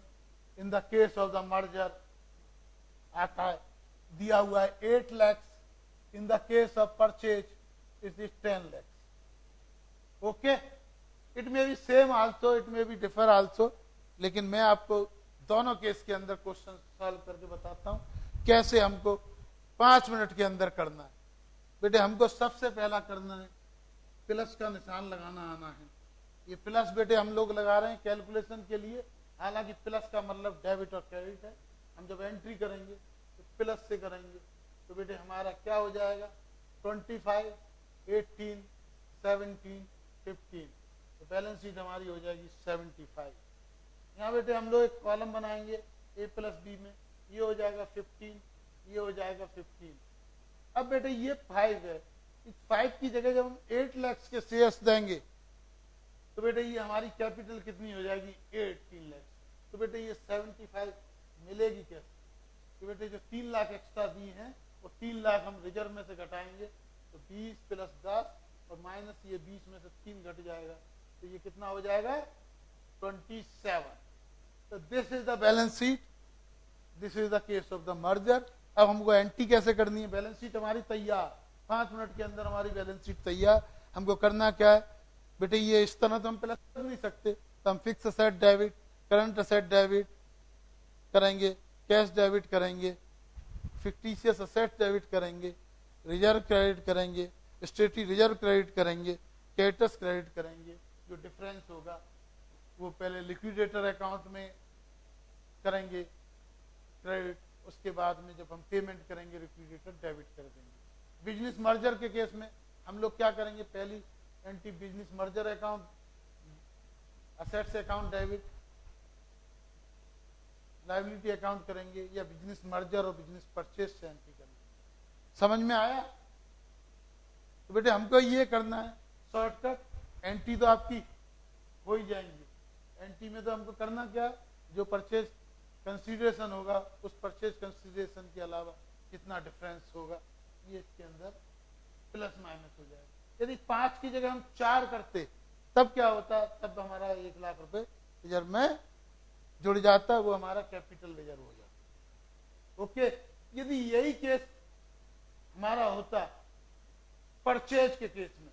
Speaker 1: in the case of the merger आता है, दिया हुआ है 8 लाख। इन the case of purchase it is 10 lakh. Okay, it may be same also, it may be differ also, लेकिन मैं आपको दोनों केस के अंदर क्वेश्चन सॉल्व करके बताता हूं कैसे हमको 5 मिनट के अंदर करना है। बेटे हमको सबसे पहला करना है, प्लस का निशान लगाना आना है। ये प्लस बेटे हम लोग लगा रहे हैं कैलकुलेशन के लिए, हालांकि प्लस का मतलब डेबिट और क्रेडिट है। हम जब एंट्री करेंगे तो प्लस से करेंगे, तो बेटे हमारा क्या हो जाएगा 25, 18, 17, 15, तो बैलेंस शीट हमारी हो जाएगी 75। यहाँ बेटे हम लोग एक कॉलम बनाएंगे ए प्लस बी में, ये हो जाएगा 15, ये हो जाएगा 15। अब बेटे ये 5 है, इस 5 की जगह जब हम 8 लाख के शेयर्स देंगे तो बेटे ये हमारी कैपिटल कितनी हो जाएगी 18 लाख। तो बेटे ये 75 मिलेगी कैसे? तो बेटे जो 3 लाख एक्स्ट्रा दिए हैं वो 3 लाख हम रिजर्व में से घटाएंगे, तो 20 प्लस 10 और माइनस ये 20 में से 3 घट जाएगा, तो ये कितना हो जाएगा 27। तो this is the balance sheet, this is the case of the merger. अब हमको एंट्री कैसे करनी है? बैलेंस शीट हमारी तैयार, 5 मिनट के अंदर हमारी बैलेंस शीट तैयार। हमको करना क्या है बेटे, ये इस तरह तो हम प्लस कर नहीं सकते, तो हम fix asset debit, current asset debit करेंगे, कैश डेबिट करेंगे, फिक्टिशियस असेट डेबिट करेंगे, रिजर्व क्रेडिट करेंगे, स्टेटरी रिजर्व क्रेडिट करेंगे, क्रेडिटर्स क्रेडिट करेंगे। जो डिफरेंस होगा वो पहले लिक्विडेटर अकाउंट में करेंगे क्रेडिट, उसके बाद में जब हम पेमेंट करेंगे लिक्विडेटर डेबिट कर देंगे। बिजनेस मर्जर के केस में हम लोग क्या करेंगे, पहली anti business merger account, assets account debit, liability account करेंगे, या बिजनेस मर्जर और बिजनेस परचेज से एंट्री करेंगे। समझ में आया? तो बेटे हमको ये करना है शॉर्टकट, एंट्री तो आपकी हो ही जाएंगी। एंट्री में तो हमको करना क्या है, जो परचेज कंसीडरेशन होगा उस परचेज कंसीडरेशन के अलावा कितना डिफरेंस होगा ये इसके अंदर प्लस माइनस हो जाएगा। यदि 5 की जगह हम 4 करते तब क्या होता, तब हमारा 1 लाख रुपए रिजर्व में जुड़ जाता, वो हमारा कैपिटल रिजर्व हो जाता। ओके, यदि यही केस हमारा होता परचेज के केस में,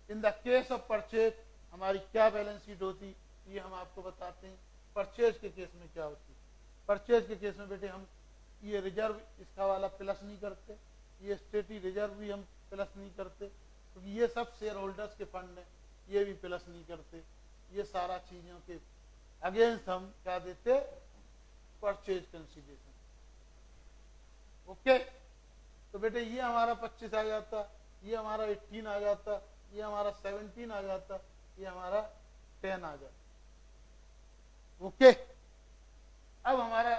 Speaker 1: इन द केस ऑफ परचेज हमारी क्या बैलेंस शीट होती, ये हम आपको बताते हैं। परचेज के केस में क्या होती, परचेज के केस में बेटे हम ये रिजर्व इसका वाला प्लस नहीं करते, ये स्टेटरी रिजर्व भी हम प्लस नहीं करते, क्योंकि ये सब शेयर होल्डर्स के फंड है, ये भी प्लस नहीं करते। ये सारा चीजों के अगेंस्ट हम क्या देते, परचेज कंसीडरेशन। ओके, तो बेटे ये हमारा 25 आ जाता, ये हमारा 18 आ जाता, ये हमारा 17 आ जाता, ये हमारा 10 आ जाता। ओके, अब हमारा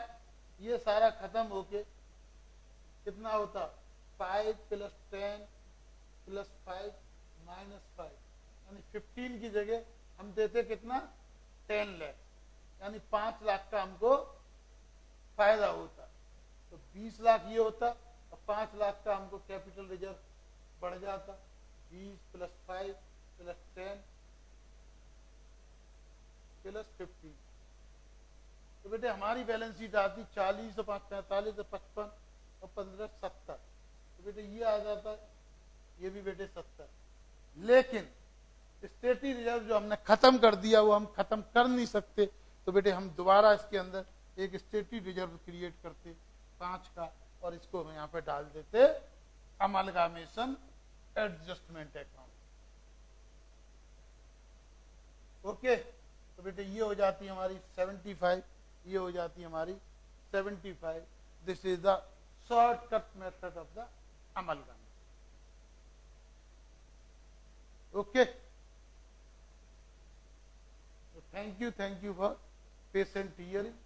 Speaker 1: ये सारा खत्म होके कितना होता, 5 प्लस 10 प्लस 5 माइनस 5, यानी 15 की जगह हम देते कितना 10 लाख, यानी 5 लाख का हमको फायदा होता। तो 20 लाख ये होता और 5 लाख का हमको कैपिटल रिजर्व बढ़ जाता। 20 प्लस 5 प्लस 10 प्लस 15, तो बेटे हमारी बैलेंस शीट आती 40 और 5 45 और 55 और 15 70, तो बेटे ये आ जाता है, ये भी बेटे 70। लेकिन स्टेटरी रिजर्व जो हमने खत्म कर दिया वो हम खत्म कर नहीं सकते, तो बेटे हम दोबारा इसके अंदर एक स्टेटरी रिजर्व क्रिएट करते 5 का, और इसको हम यहाँ पे डाल देते अमलगामेशन एडजस्टमेंट अकाउंट। ओके, तो बेटे ये हो जाती है हमारी 75, ये हो जाती है हमारी 75। This is the shortcut method of the amalgamation. Okay, thank you for patient hearing.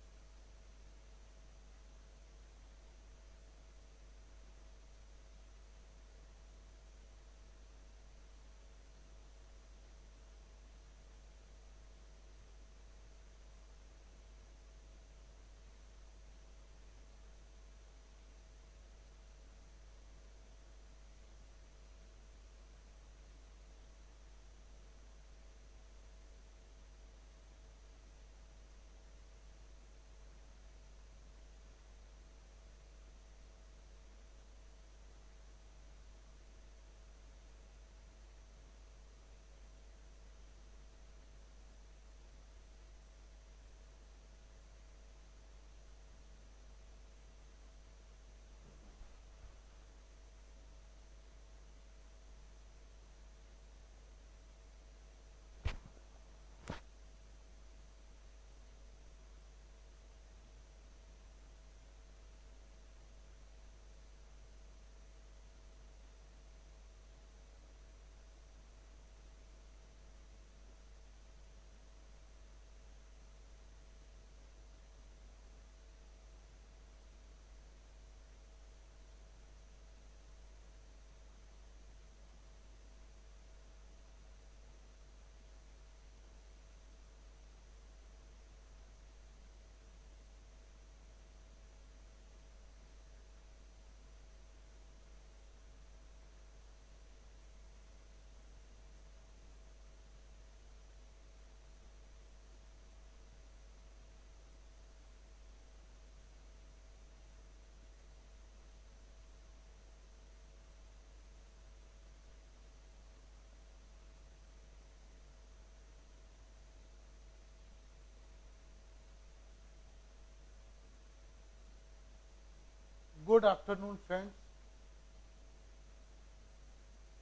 Speaker 1: Good afternoon friends.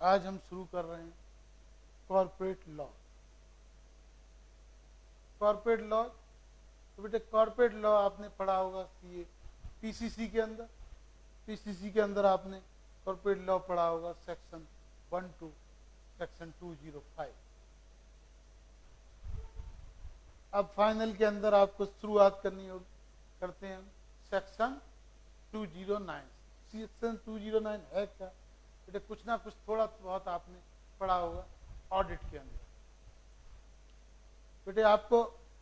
Speaker 1: आज हम शुरू कर रहे हैं कॉर्पोरेट लॉ। कॉर्पोरेट लॉ, तो बेटे कॉर्पोरेट लॉ आपने पढ़ा होगा पीसीसी के अंदर। पीसीसी के अंदर आपने कॉर्पोरेट लॉ पढ़ा होगा सेक्शन 1 to सेक्शन 205। अब फाइनल के अंदर आपको शुरुआत करनी होगी, करते हैं हम सेक्शन 209। सेक्शन 209 है क्या बेटे? कुछ ना कुछ थोड़ा बहुत आपने पढ़ा होगा ऑडिट के अंदर। बेटे आपको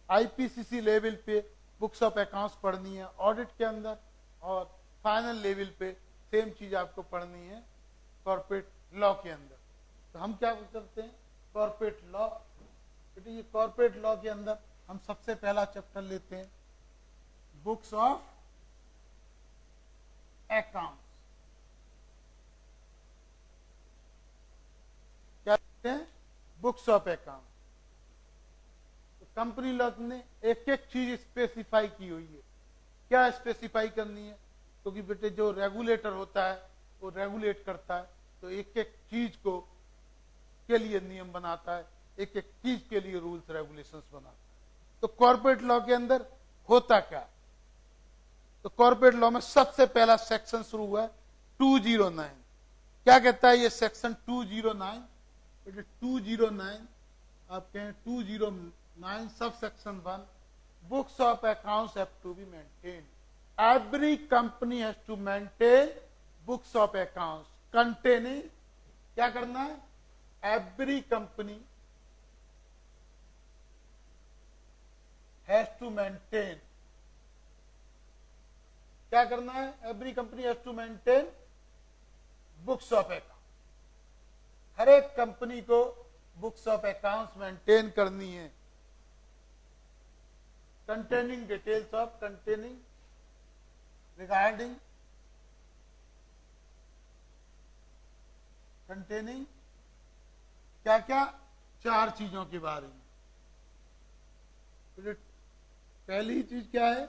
Speaker 1: आईपीसीसी लेवल पे बुक्स ऑफ अकाउंट्स पढ़नी है ऑडिट के अंदर, और फाइनल लेवल पे सेम चीज आपको पढ़नी है कॉर्पोरेट लॉ के अंदर। तो हम क्या करते हैं कॉर्पोरेट लॉ। बेटे ये कॉर्पोरेट लॉ के अंदर हम सबसे पहला चैप्टर लेते हैं बुक्स ऑफ अकाउंट्स। क्या कहते हैं? Books of account. तो कंपनी लॉ ने एक एक चीज स्पेसिफाई की हुई है। क्या स्पेसिफाई करनी है? क्योंकि बेटे जो रेगुलेटर होता है वो रेगुलेट करता है, तो एक एक चीज को के लिए नियम बनाता है, एक एक चीज के लिए रूल्स रेगुलेशंस बनाता है। तो कॉर्पोरेट लॉ के अंदर होता क्या? तो कॉर्पोरेट लॉ में सबसे पहला सेक्शन शुरू हुआ है 209। क्या कहता है ये सेक्शन 209? बेटे 209 आप कहें 209 सब section 1, books of accounts have to be maintain. Every company has to maintain books of accounts containing, क्या करना है? Every company has to maintain, क्या करना है? Every company has to maintain books of account. हर एक कंपनी को बुक्स ऑफ अकाउंट्स मेंटेन करनी है। Containing details of containing regarding containing क्या क्या? 4 चीजों के बारे में। तो पहली चीज क्या है?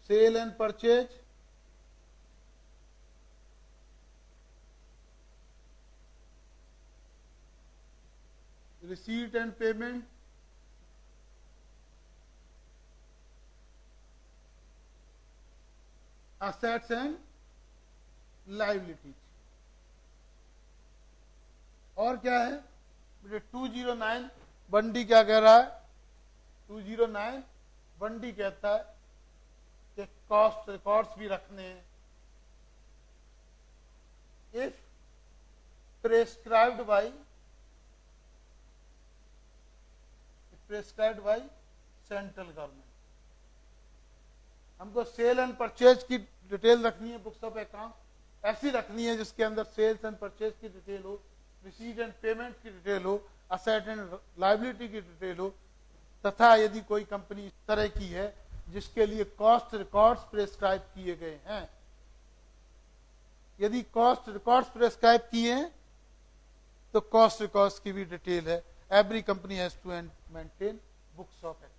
Speaker 1: Sale and purchase, receipt and payment, assets and liabilities। और क्या है? 209 बंडी क्या कह रहा है? 209 बंडी कहता है कि कॉस्ट रिकॉर्ड्स भी रखने हैं। If prescribed by central government. हमको सेल एंड परचेज की डिटेल रखनी है बुक्स ऑफ अकाउंट, ऐसी रखनी है जिसके अंदर सेल्स एंड परचेज की डिटेल हो, रिसीट एंड पेमेंट की डिटेल हो, असेट एंड लायबिलिटी की डिटेल हो, तथा यदि कोई कंपनी इस तरह की है जिसके लिए कॉस्ट रिकॉर्ड्स प्रेस्क्राइब किए गए हैं, यदि कॉस्ट रिकॉर्ड्स प्रेस्क्राइब किए हैं तो कॉस्ट रिकॉर्ड्स की भी डिटेल है। Every company has to maintain books of account.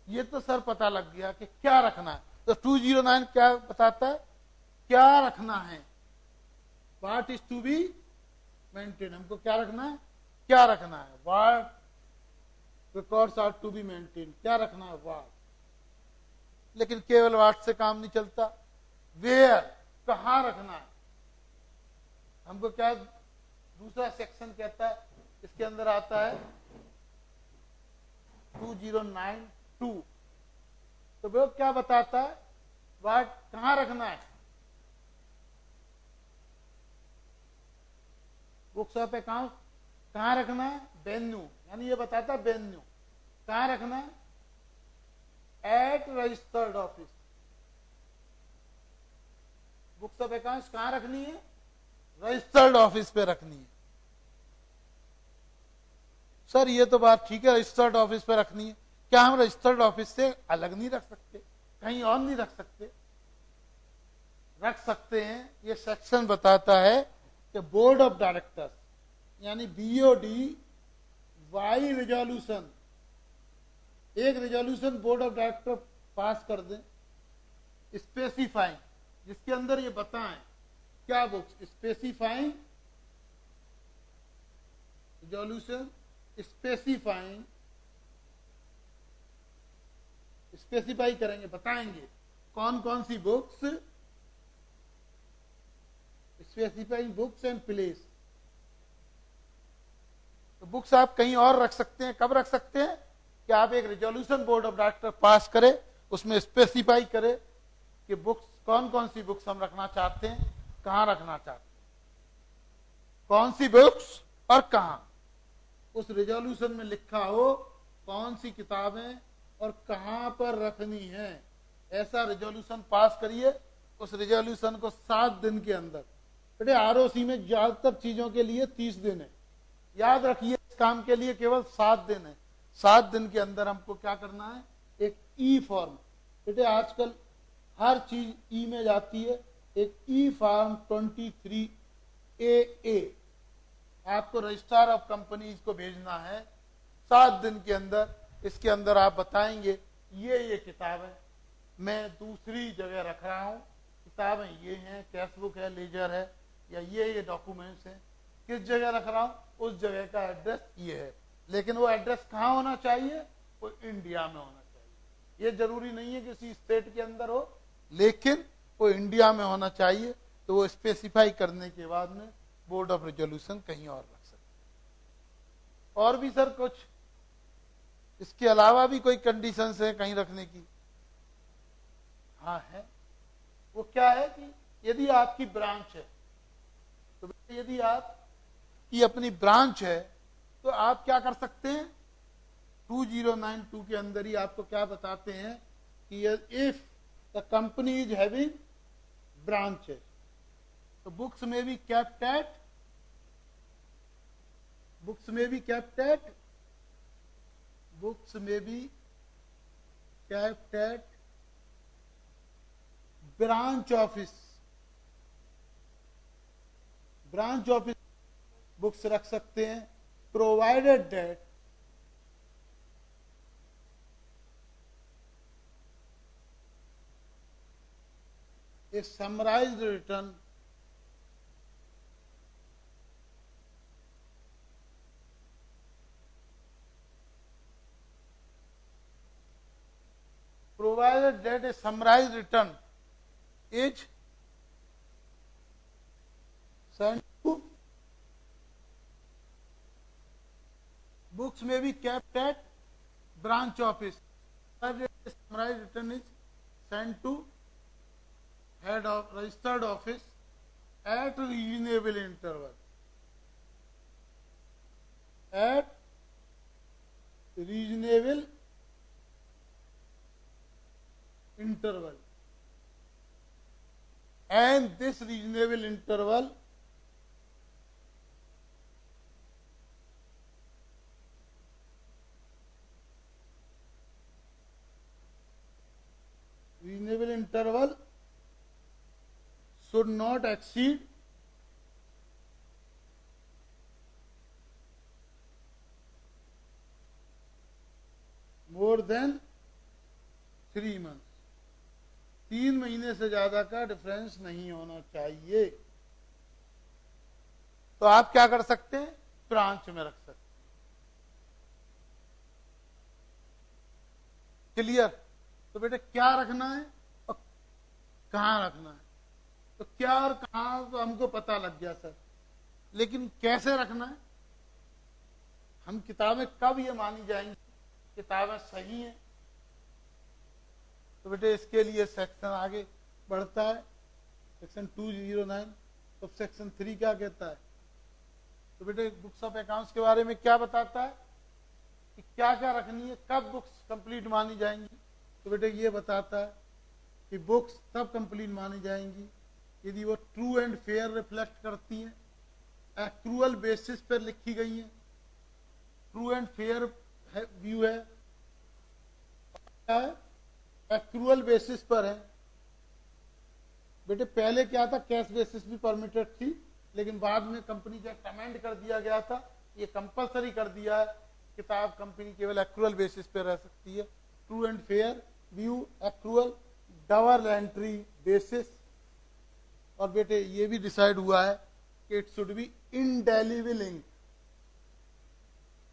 Speaker 1: ये तो सर पता लग गया कि क्या रखना है। तो 209 क्या बताता है? क्या रखना है? What is to be maintain. हमको क्या रखना है? क्या रखना है? What records are to be maintain. क्या रखना है? व्हाट। लेकिन केवल व्हाट से काम नहीं चलता, वेयर, कहां रखना है। हमको क्या दूसरा सेक्शन कहता है, इसके अंदर आता है 2092। तो वो क्या बताता है? वाट कहां रखना है? बुक्स ऑफ अकाउंट कहां रखना है? वेन्यू, यानी ये बताता है वेन्यू कहां रखना है? At registered office. Books of accounts कहां रखनी है? रजिस्टर्ड ऑफिस पे रखनी है। सर ये तो बात ठीक है, रजिस्टर्ड ऑफिस पे रखनी है। क्या हम रजिस्टर्ड ऑफिस से अलग नहीं रख सकते? कहीं और नहीं रख सकते? रख सकते हैं। ये सेक्शन बताता है कि बोर्ड ऑफ डायरेक्टर्स यानी बीओडी बाई रेजोल्यूशन, एक रेजोल्यूशन बोर्ड ऑफ डायरेक्टर पास कर दें, स्पेसिफाइंग, जिसके अंदर ये बताएं क्या बुक्स, स्पेसिफाइंग रिजोल्यूशन, स्पेसिफाई करेंगे, बताएंगे कौन कौन सी books, specifying books and place. तो बुक्स आप कहीं और रख सकते हैं, कब रख सकते हैं कि आप एक रिजोल्यूशन बोर्ड ऑफ डायरेक्टर पास करें, उसमें स्पेसिफाई करें कि बुक्स कौन कौन सी बुक्स हम रखना चाहते हैं, कहां रखना चाहते हैं, कौन सी बुक्स और कहां, उस रिजोल्यूशन में लिखा हो कौन सी किताबें और कहां पर रखनी है। ऐसा रिजोल्यूशन पास करिए। उस रिजोल्यूशन को 7 दिन के अंदर, बेटे आरओसी में ज्यादातर चीजों के लिए 30 दिन है, याद रखिए इस काम के लिए केवल 7 दिन है। 7 दिन के अंदर हमको क्या करना है, एक ई फॉर्म, बेटे आजकल हर चीज ई में जाती है, एक ई फॉर्म 23AA आपको रजिस्ट्रार ऑफ कंपनीज को भेजना है 7 दिन के अंदर। इसके अंदर आप बताएंगे ये किताब है, मैं दूसरी जगह रख रहा हूं, किताबें ये हैं, कैश बुक है, लेजर है, या ये डॉक्यूमेंट्स हैं, किस जगह रख रहा हूं, उस जगह का एड्रेस ये है। लेकिन वो एड्रेस कहां होना चाहिए, वो इंडिया में होना चाहिए। ये जरूरी नहीं है कि किसी स्टेट के अंदर हो, लेकिन वो इंडिया में होना चाहिए। तो वो स्पेसिफाई करने के बाद में बोर्ड ऑफ रेजोल्यूशन कहीं और रख सकते। और भी सर कुछ इसके अलावा भी कोई कंडीशंस है कहीं रखने की? हाँ है। वो क्या है कि यदि आपकी ब्रांच है, तो यदि आपकी अपनी ब्रांच है तो आप क्या कर सकते हैं, 2092 के अंदर ही आपको क्या बताते हैं कि if the company is having branches, तो बुक्स में भी kept at branch office books रख सकते हैं, provided that a summarized return provided that a summarized return is sent to books may be kept at branch office. Summarized return is sent to head of registered office at reasonable interval. At reasonable interval. And this reasonable interval should not exceed more than 3 months. 3 महीने से ज्यादा का difference नहीं होना चाहिए। तो आप क्या कर सकते हैं, ब्रांच में रख सकते हैं। क्लियर? तो बेटे क्या रखना है और कहां रखना है, तो क्या और कहां तो हमको पता लग गया सर, लेकिन कैसे रखना है, हम किताबें कब ये मानी जाएंगी किताबें सही हैं। तो बेटे इसके लिए सेक्शन आगे बढ़ता है, सेक्शन 209। तो सेक्शन 3 क्या कहता है, तो बेटे बुक्स ऑफ अकाउंट्स के बारे में क्या बताता है कि क्या क्या रखनी है, कब बुक्स कंप्लीट मानी जाएंगी। तो बेटे ये बताता है कि बुक्स तब कंप्लीट मानी जाएंगी यदि वो ट्रू एंड फेयर रिफ्लेक्ट करती हैं, एक्रूअल बेसिस पर लिखी गई हैं, ट्रू एंड फेयर व्यू है, एक्रूअल बेसिस पर है। बेटे पहले क्या था, कैश बेसिस भी परमिटेड थी, लेकिन बाद में कंपनी का कमेंड कर दिया गया था, ये कंपलसरी कर दिया है, किताब कंपनी केवल एक्रूअल बेसिस पे रह सकती है। True and fair view accrual double entry basis. और बेटे ये भी डिसाइड हुआ है कि it should be indelible ink.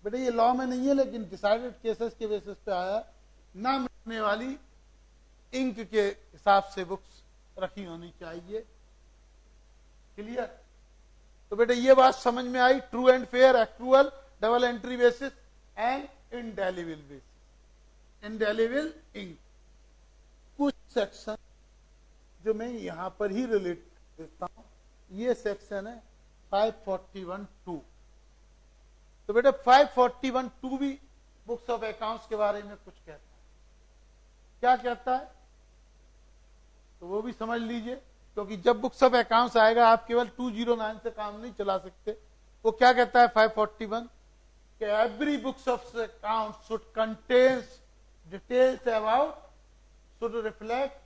Speaker 1: बेटे ये लॉ में नहीं है, लेकिन डिसाइडेड केसेस के बेसिस पे आया, ना मिटने वाली इंक के हिसाब से बुक्स रखी होनी चाहिए। क्लियर? तो बेटे ये बात समझ में आई, true and fair, accrual, double entry basis and indelible basis, indelible ink. कुछ सेक्शन जो मैं यहां पर ही रिलेट देता हूं, ये सेक्शन है 541(2). तो बेटे 541(2) भी बुक्स ऑफ अकाउंट्स के बारे में कुछ कहता है। क्या कहता है तो वो भी समझ लीजिए, क्योंकि जब बुक्स ऑफ अकाउंट्स आएगा आप केवल 209 से काम नहीं चला सकते। वो क्या कहता है 541 कि every books of account should contains details about, should reflect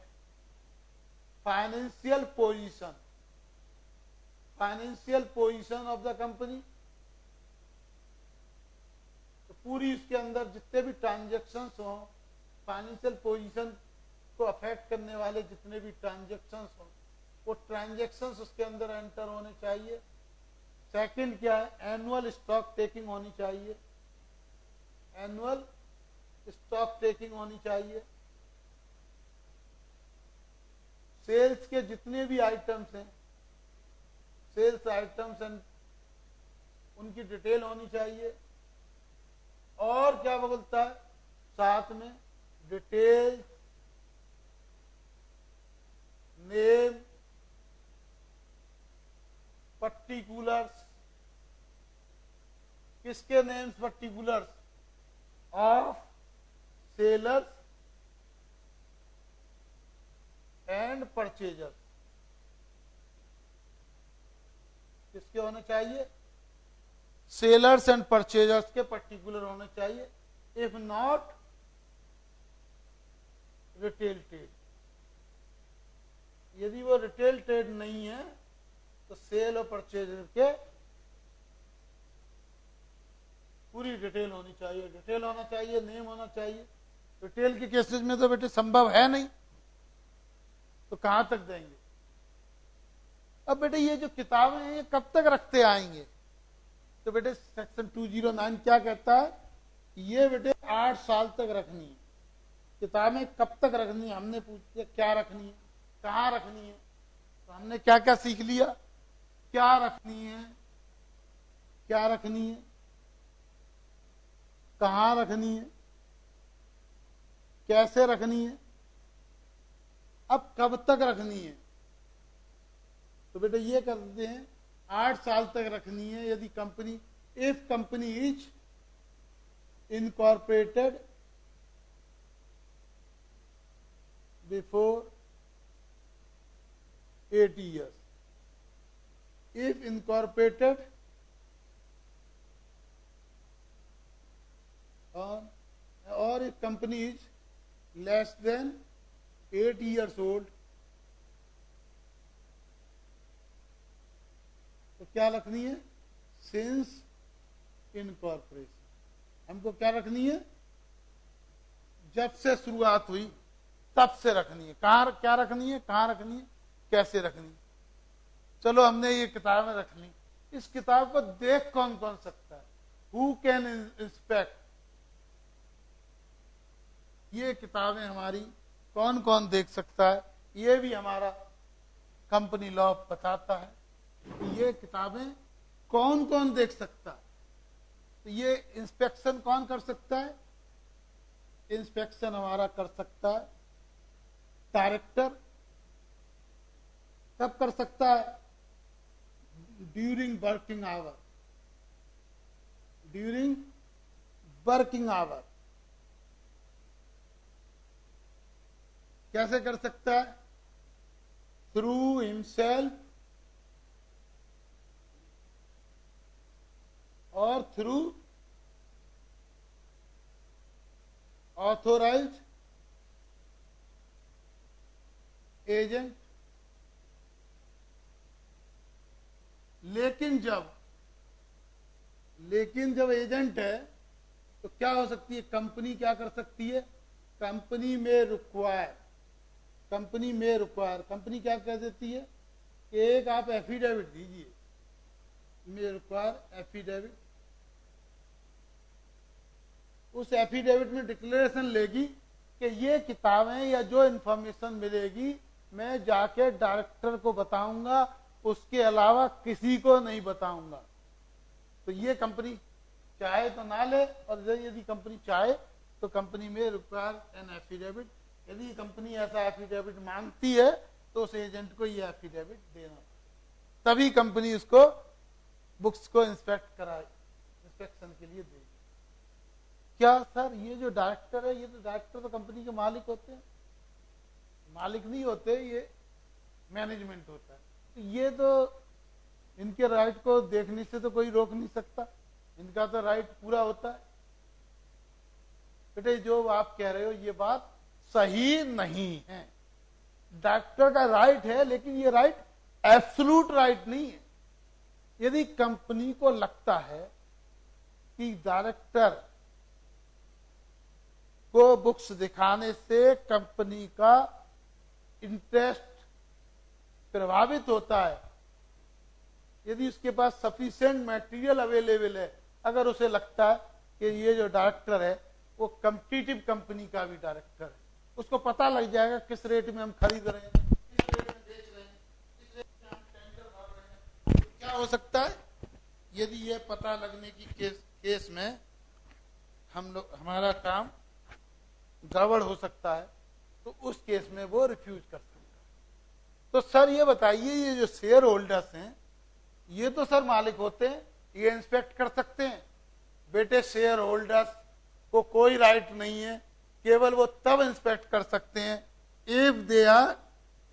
Speaker 1: financial position, financial position of the company. तो पूरी इसके अंदर जितने भी ट्रांजेक्शन्स हो, फाइनेंशियल पोजीशन को अफेक्ट करने वाले जितने भी ट्रांजेक्शन्स हो, वो ट्रांजेक्शन्स उसके अंदर एंटर होने चाहिए। सेकंड क्या है, एनुअल स्टॉक टेकिंग होनी चाहिए, एनुअल स्टॉक टेकिंग होनी चाहिए। सेल्स के जितने भी आइटम्स हैं, सेल्स आइटम्स एंड उनकी डिटेल होनी चाहिए। और क्या बोलता है साथ में, डिटेल्स, नेम, पर्टिकुलर्स, किसके names particulars, of sellers and purchasers, किसके होने चाहिए, सेलर्स एंड परचेजर्स के पर्टिकुलर होने चाहिए। इफ नॉट रिटेल ट्रेड, यदि वो रिटेल ट्रेड नहीं है तो सेल और परचेजर के पूरी डिटेल होनी चाहिए, डिटेल होना चाहिए, नेम होना चाहिए। रिटेल के केसेस में तो बेटे संभव है नहीं, तो कहां तक देंगे। अब बेटे ये जो किताबें हैं ये कब तक रखते आएंगे, तो बेटे सेक्शन 209 क्या कहता है, ये बेटे 8 साल तक रखनी है। किताबें कब तक रखनी है, हमने पूछ लिया क्या रखनी है, कहाँ रखनी है। तो हमने क्या क्या सीख लिया, क्या रखनी है, क्या रखनी है, कहाँ रखनी है, कैसे रखनी है, अब कब तक रखनी है। तो बेटा ये करते हैं 8 साल तक रखनी है यदि company, if company is incorporated before 8 years, if incorporated on, or if company is less than 8 years old, तो क्या रखनी है, सिंस इनकॉर्पोरेशन। हमको क्या रखनी है, जब से शुरुआत हुई तब से रखनी है। कहाँ क्या रखनी है, कहाँ रखनी है, कैसे रखनी है। चलो हमने ये किताबें रख ली, इस किताब को देख कौन कौन सकता है, हु कैन इंस्पेक्ट। ये किताबें हमारी कौन कौन देख सकता है, ये भी हमारा कंपनी लॉ बताता है कि ये किताबें कौन कौन देख सकता है। तो ये इंस्पेक्शन कौन कर सकता है, इंस्पेक्शन हमारा कर सकता है डायरेक्टर। कब कर सकता है, during working hour, during working hour. कैसे कर सकता है, थ्रू हिमसेल्फ और थ्रू ऑथोराइज्ड एजेंट। लेकिन जब एजेंट है तो क्या हो सकती है, कंपनी क्या कर सकती है, कंपनी में रिक्वायर, कंपनी क्या कह देती है कि एक आप एफिडेविट दीजिए, में रिक्वायर एफिडेविट, उस एफिडेविट में डिक्लेरेशन लेगी कि ये किताबें या जो इंफॉर्मेशन मिलेगी मैं जाके डायरेक्टर को बताऊंगा, उसके अलावा किसी को नहीं बताऊंगा। तो ये कंपनी चाहे तो ना ले, और यदि कंपनी चाहे तो कंपनी में रिक्वायर एन एफिडेविट, यदि कंपनी ऐसा एफिडेविट मांगती है तो उस एजेंट को ये एफिडेविट देना, तभी कंपनी उसको बुक्स को इंस्पेक्शन के लिए देगी। क्या सर ये जो डायरेक्टर है, ये तो डायरेक्टर तो कंपनी के मालिक होते हैं? मालिक नहीं होते, ये मैनेजमेंट होता है। तो ये तो इनके राइट को देखने से तो कोई रोक नहीं सकता, इनका तो राइट पूरा होता है। बेटे जो आप कह रहे हो ये बात सही नहीं है। डायरेक्टर का राइट है, लेकिन ये राइट एब्सोल्यूट राइट नहीं है। यदि कंपनी को लगता है कि डायरेक्टर को बुक्स दिखाने से कंपनी का इंटरेस्ट प्रभावित होता है, यदि उसके पास सफिशिएंट मटेरियल अवेलेबल है, अगर उसे लगता है कि ये जो डायरेक्टर है वो कॉम्पिटिटिव कंपनी का भी डायरेक्टर है, उसको पता लग जाएगा किस रेट में हम खरीद रहे हैं, किस रेट में बेच रहे हैं, किस रेट में हम टेंडर भर रहे हैं, तो क्या हो सकता है, यदि ये पता लगने की केस में हमारा काम गड़बड़ हो सकता है, तो उस केस में वो रिफ्यूज कर सकता है। तो सर ये बताइए, ये जो शेयर होल्डर्स हैं ये तो सर मालिक होते हैं, ये इंस्पेक्ट कर सकते हैं? बेटे शेयर होल्डर्स को कोई राइट नहीं है, केवल वो तब इंस्पेक्ट कर सकते हैं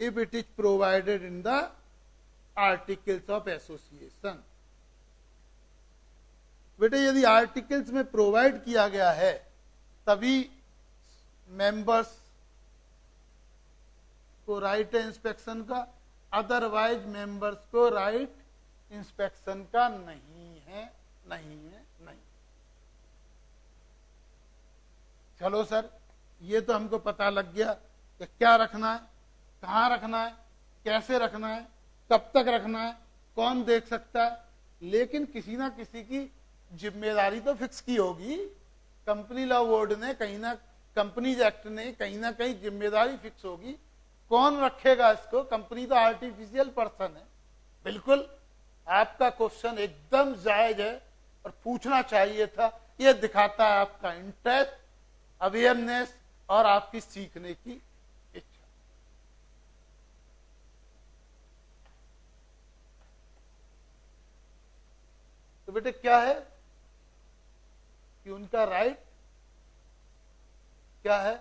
Speaker 1: if it is provided in the articles of association. बेटे यदि आर्टिकल्स में प्रोवाइड किया गया है तभी मेंबर्स को राइट है इंस्पेक्शन का, अदरवाइज मेंबर्स को राइट इंस्पेक्शन का नहीं है। चलो सर, ये तो हमको पता लग गया कि क्या रखना है, कहाँ रखना है, कैसे रखना है, कब तक रखना है, कौन देख सकता है, लेकिन किसी ना किसी की जिम्मेदारी तो फिक्स की होगी। कंपनी लॉ बोर्ड ने कहीं ना, कंपनीज एक्ट ने कहीं ना कहीं जिम्मेदारी फिक्स होगी। कौन रखेगा इसको? कंपनी तो आर्टिफिशियल पर्सन है। बिल्कुल आपका क्वेश्चन एकदम जायज है और पूछना चाहिए था। यह दिखाता है आपका इंटरेस्ट, अवेयरनेस और आपकी सीखने की इच्छा। तो बेटे क्या है कि उनका राइट क्या है,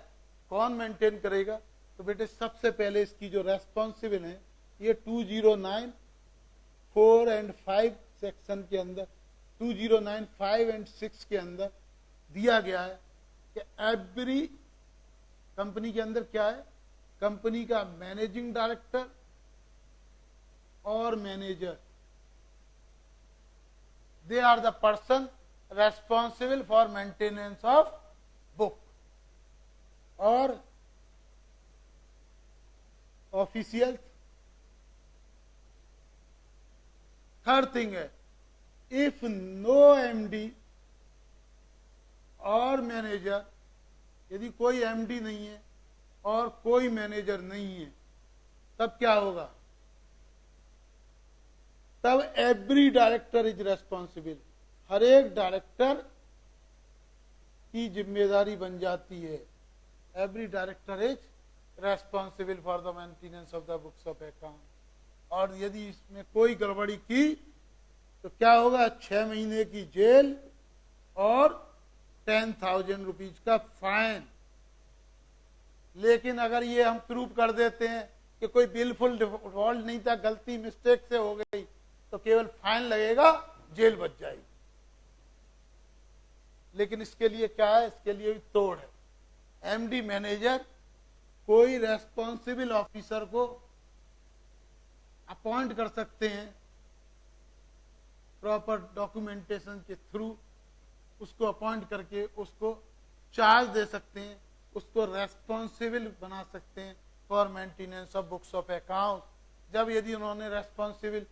Speaker 1: कौन मेंटेन करेगा? तो बेटे सबसे पहले इसकी जो रेस्पॉन्सिबल है, ये 209 4 एंड 5 सेक्शन के अंदर, 209 5 एंड 6 के अंदर दिया गया है कि एवरी कंपनी के अंदर क्या है, कंपनी का मैनेजिंग डायरेक्टर और manager, they are the person responsible for maintenance of book. और ऑफिशियल थर्ड थिंग है, इफ नो एमडी और मैनेजर, यदि कोई एमडी नहीं है और कोई मैनेजर नहीं है, तब क्या होगा? तब एवरी डायरेक्टर इज रेस्पॉन्सिबल, हर एक डायरेक्टर की जिम्मेदारी बन जाती है। Every director is responsible for the maintenance of the books of account. और यदि इसमें कोई गड़बड़ी की तो क्या होगा? 6 महीने की जेल और 10,000 रुपीज का फाइन। लेकिन अगर ये हम प्रूव कर देते हैं कि कोई बिल्कुल डिफॉल्ट नहीं था, गलती मिस्टेक से हो गई, तो केवल फाइन लगेगा, जेल बच जाएगी। लेकिन इसके लिए क्या है? इसके लिए भी तोड़ है। एमडी मैनेजर कोई रेस्पॉन्सिबल ऑफिसर को अपॉइंट कर सकते हैं, प्रॉपर डॉक्यूमेंटेशन के थ्रू उसको अपॉइंट करके उसको चार्ज दे सकते हैं उसको रेस्पॉन्सिबल बना सकते हैं for maintenance of books of account. जब यदि उन्होंने रेस्पॉन्सिबल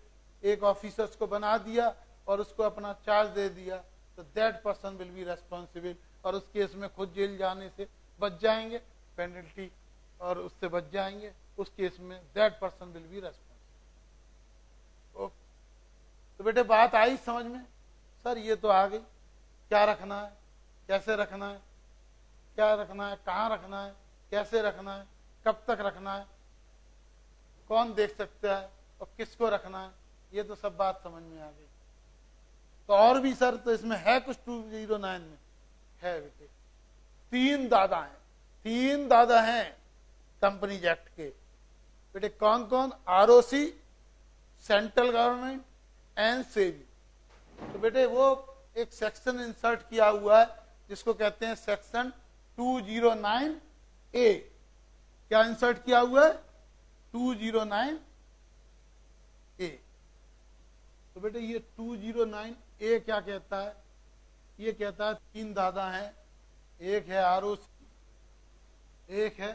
Speaker 1: एक ऑफिसर्स को बना दिया और उसको अपना चार्ज दे दिया, तो that person will be responsible, और उस केस में खुद जेल जाने से बच जाएंगे, पेनल्टी और उससे बच जाएंगे। उस केस में that person will be responsible. तो बेटे बात आई समझ में? सर ये तो आ गई, क्या रखना है, कैसे रखना है, क्या रखना है, कहाँ रखना है, कैसे रखना है, कब तक रखना है, कौन देख सकता है और किसको रखना है, ये तो सब बात समझ में आ गई। तो और भी सर तो इसमें है कुछ 209 में है बेटे। 3 दादा हैं कंपनीज एक्ट के बेटे। कौन कौन? ROC, central government and SEBI. तो बेटे वो एक सेक्शन इंसर्ट किया हुआ है जिसको कहते हैं सेक्शन 209A। क्या इंसर्ट किया हुआ है? 209A। तो बेटे ये 209A क्या कहता है? ये कहता है 3 दादा हैं, एक है आरओसी, एक है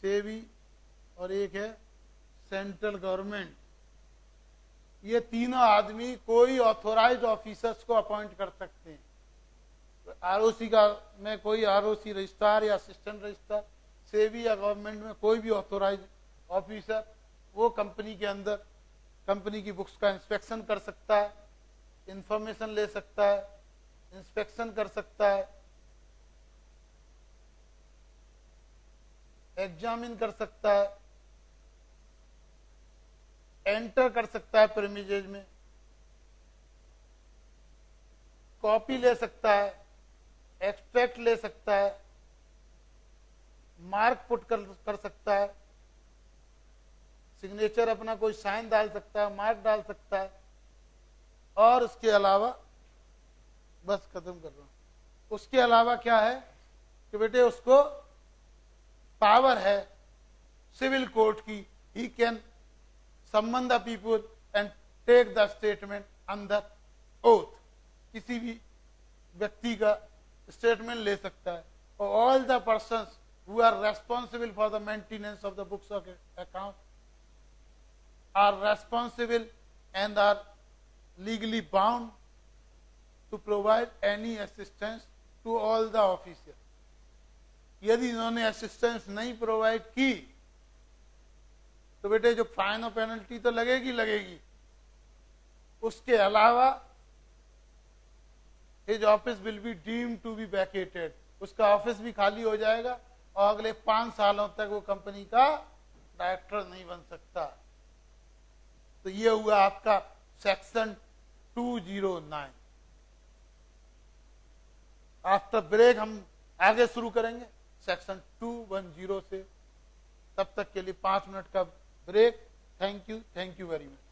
Speaker 1: सेबी और एक है सेंट्रल गवर्नमेंट। ये तीनों आदमी कोई ऑथोराइज्ड ऑफिसर्स को अपॉइंट कर सकते हैं। आरओसी का में कोई आरओसी रजिस्ट्रार या असिस्टेंट रजिस्ट्रार, सेबी या गवर्नमेंट में कोई भी ऑथोराइज्ड ऑफिसर वो कंपनी के अंदर कंपनी की बुक्स का इंस्पेक्शन कर सकता है, इंफॉर्मेशन ले सकता है, इंस्पेक्शन कर सकता है, एग्जामिन कर सकता है, एंटर कर सकता है प्रीमिसेस में, कॉपी ले सकता है, एक्सट्रैक्ट ले सकता है, मार्क पुट कर सकता है, सिग्नेचर अपना कोई साइन डाल सकता है, मार्क डाल सकता है। और उसके अलावा बस खत्म कर रहा हूं। उसके अलावा क्या है कि बेटे उसको पावर है सिविल कोर्ट की, he can summon the people and take the statement under oath. किसी भी व्यक्ति का स्टेटमेंट ले सकता है। और all the persons who are responsible for the maintenance of the books of account are responsible and are legally bound to provide any assistance to all the officers। यदि इन्होंने असिस्टेंस नहीं प्रोवाइड की तो बेटे जो फाइन और penalty तो लगेगी। उसके अलावा his office will be deemed to be vacated, उसका ऑफिस भी खाली हो जाएगा और अगले 5 सालों तक वो कंपनी का डायरेक्टर नहीं बन सकता। तो ये हुआ आपका सेक्शन 209। आफ्टर ब्रेक हम आगे शुरू करेंगे सेक्शन 210 से। तब तक के लिए 5 मिनट का break. Thank you very much.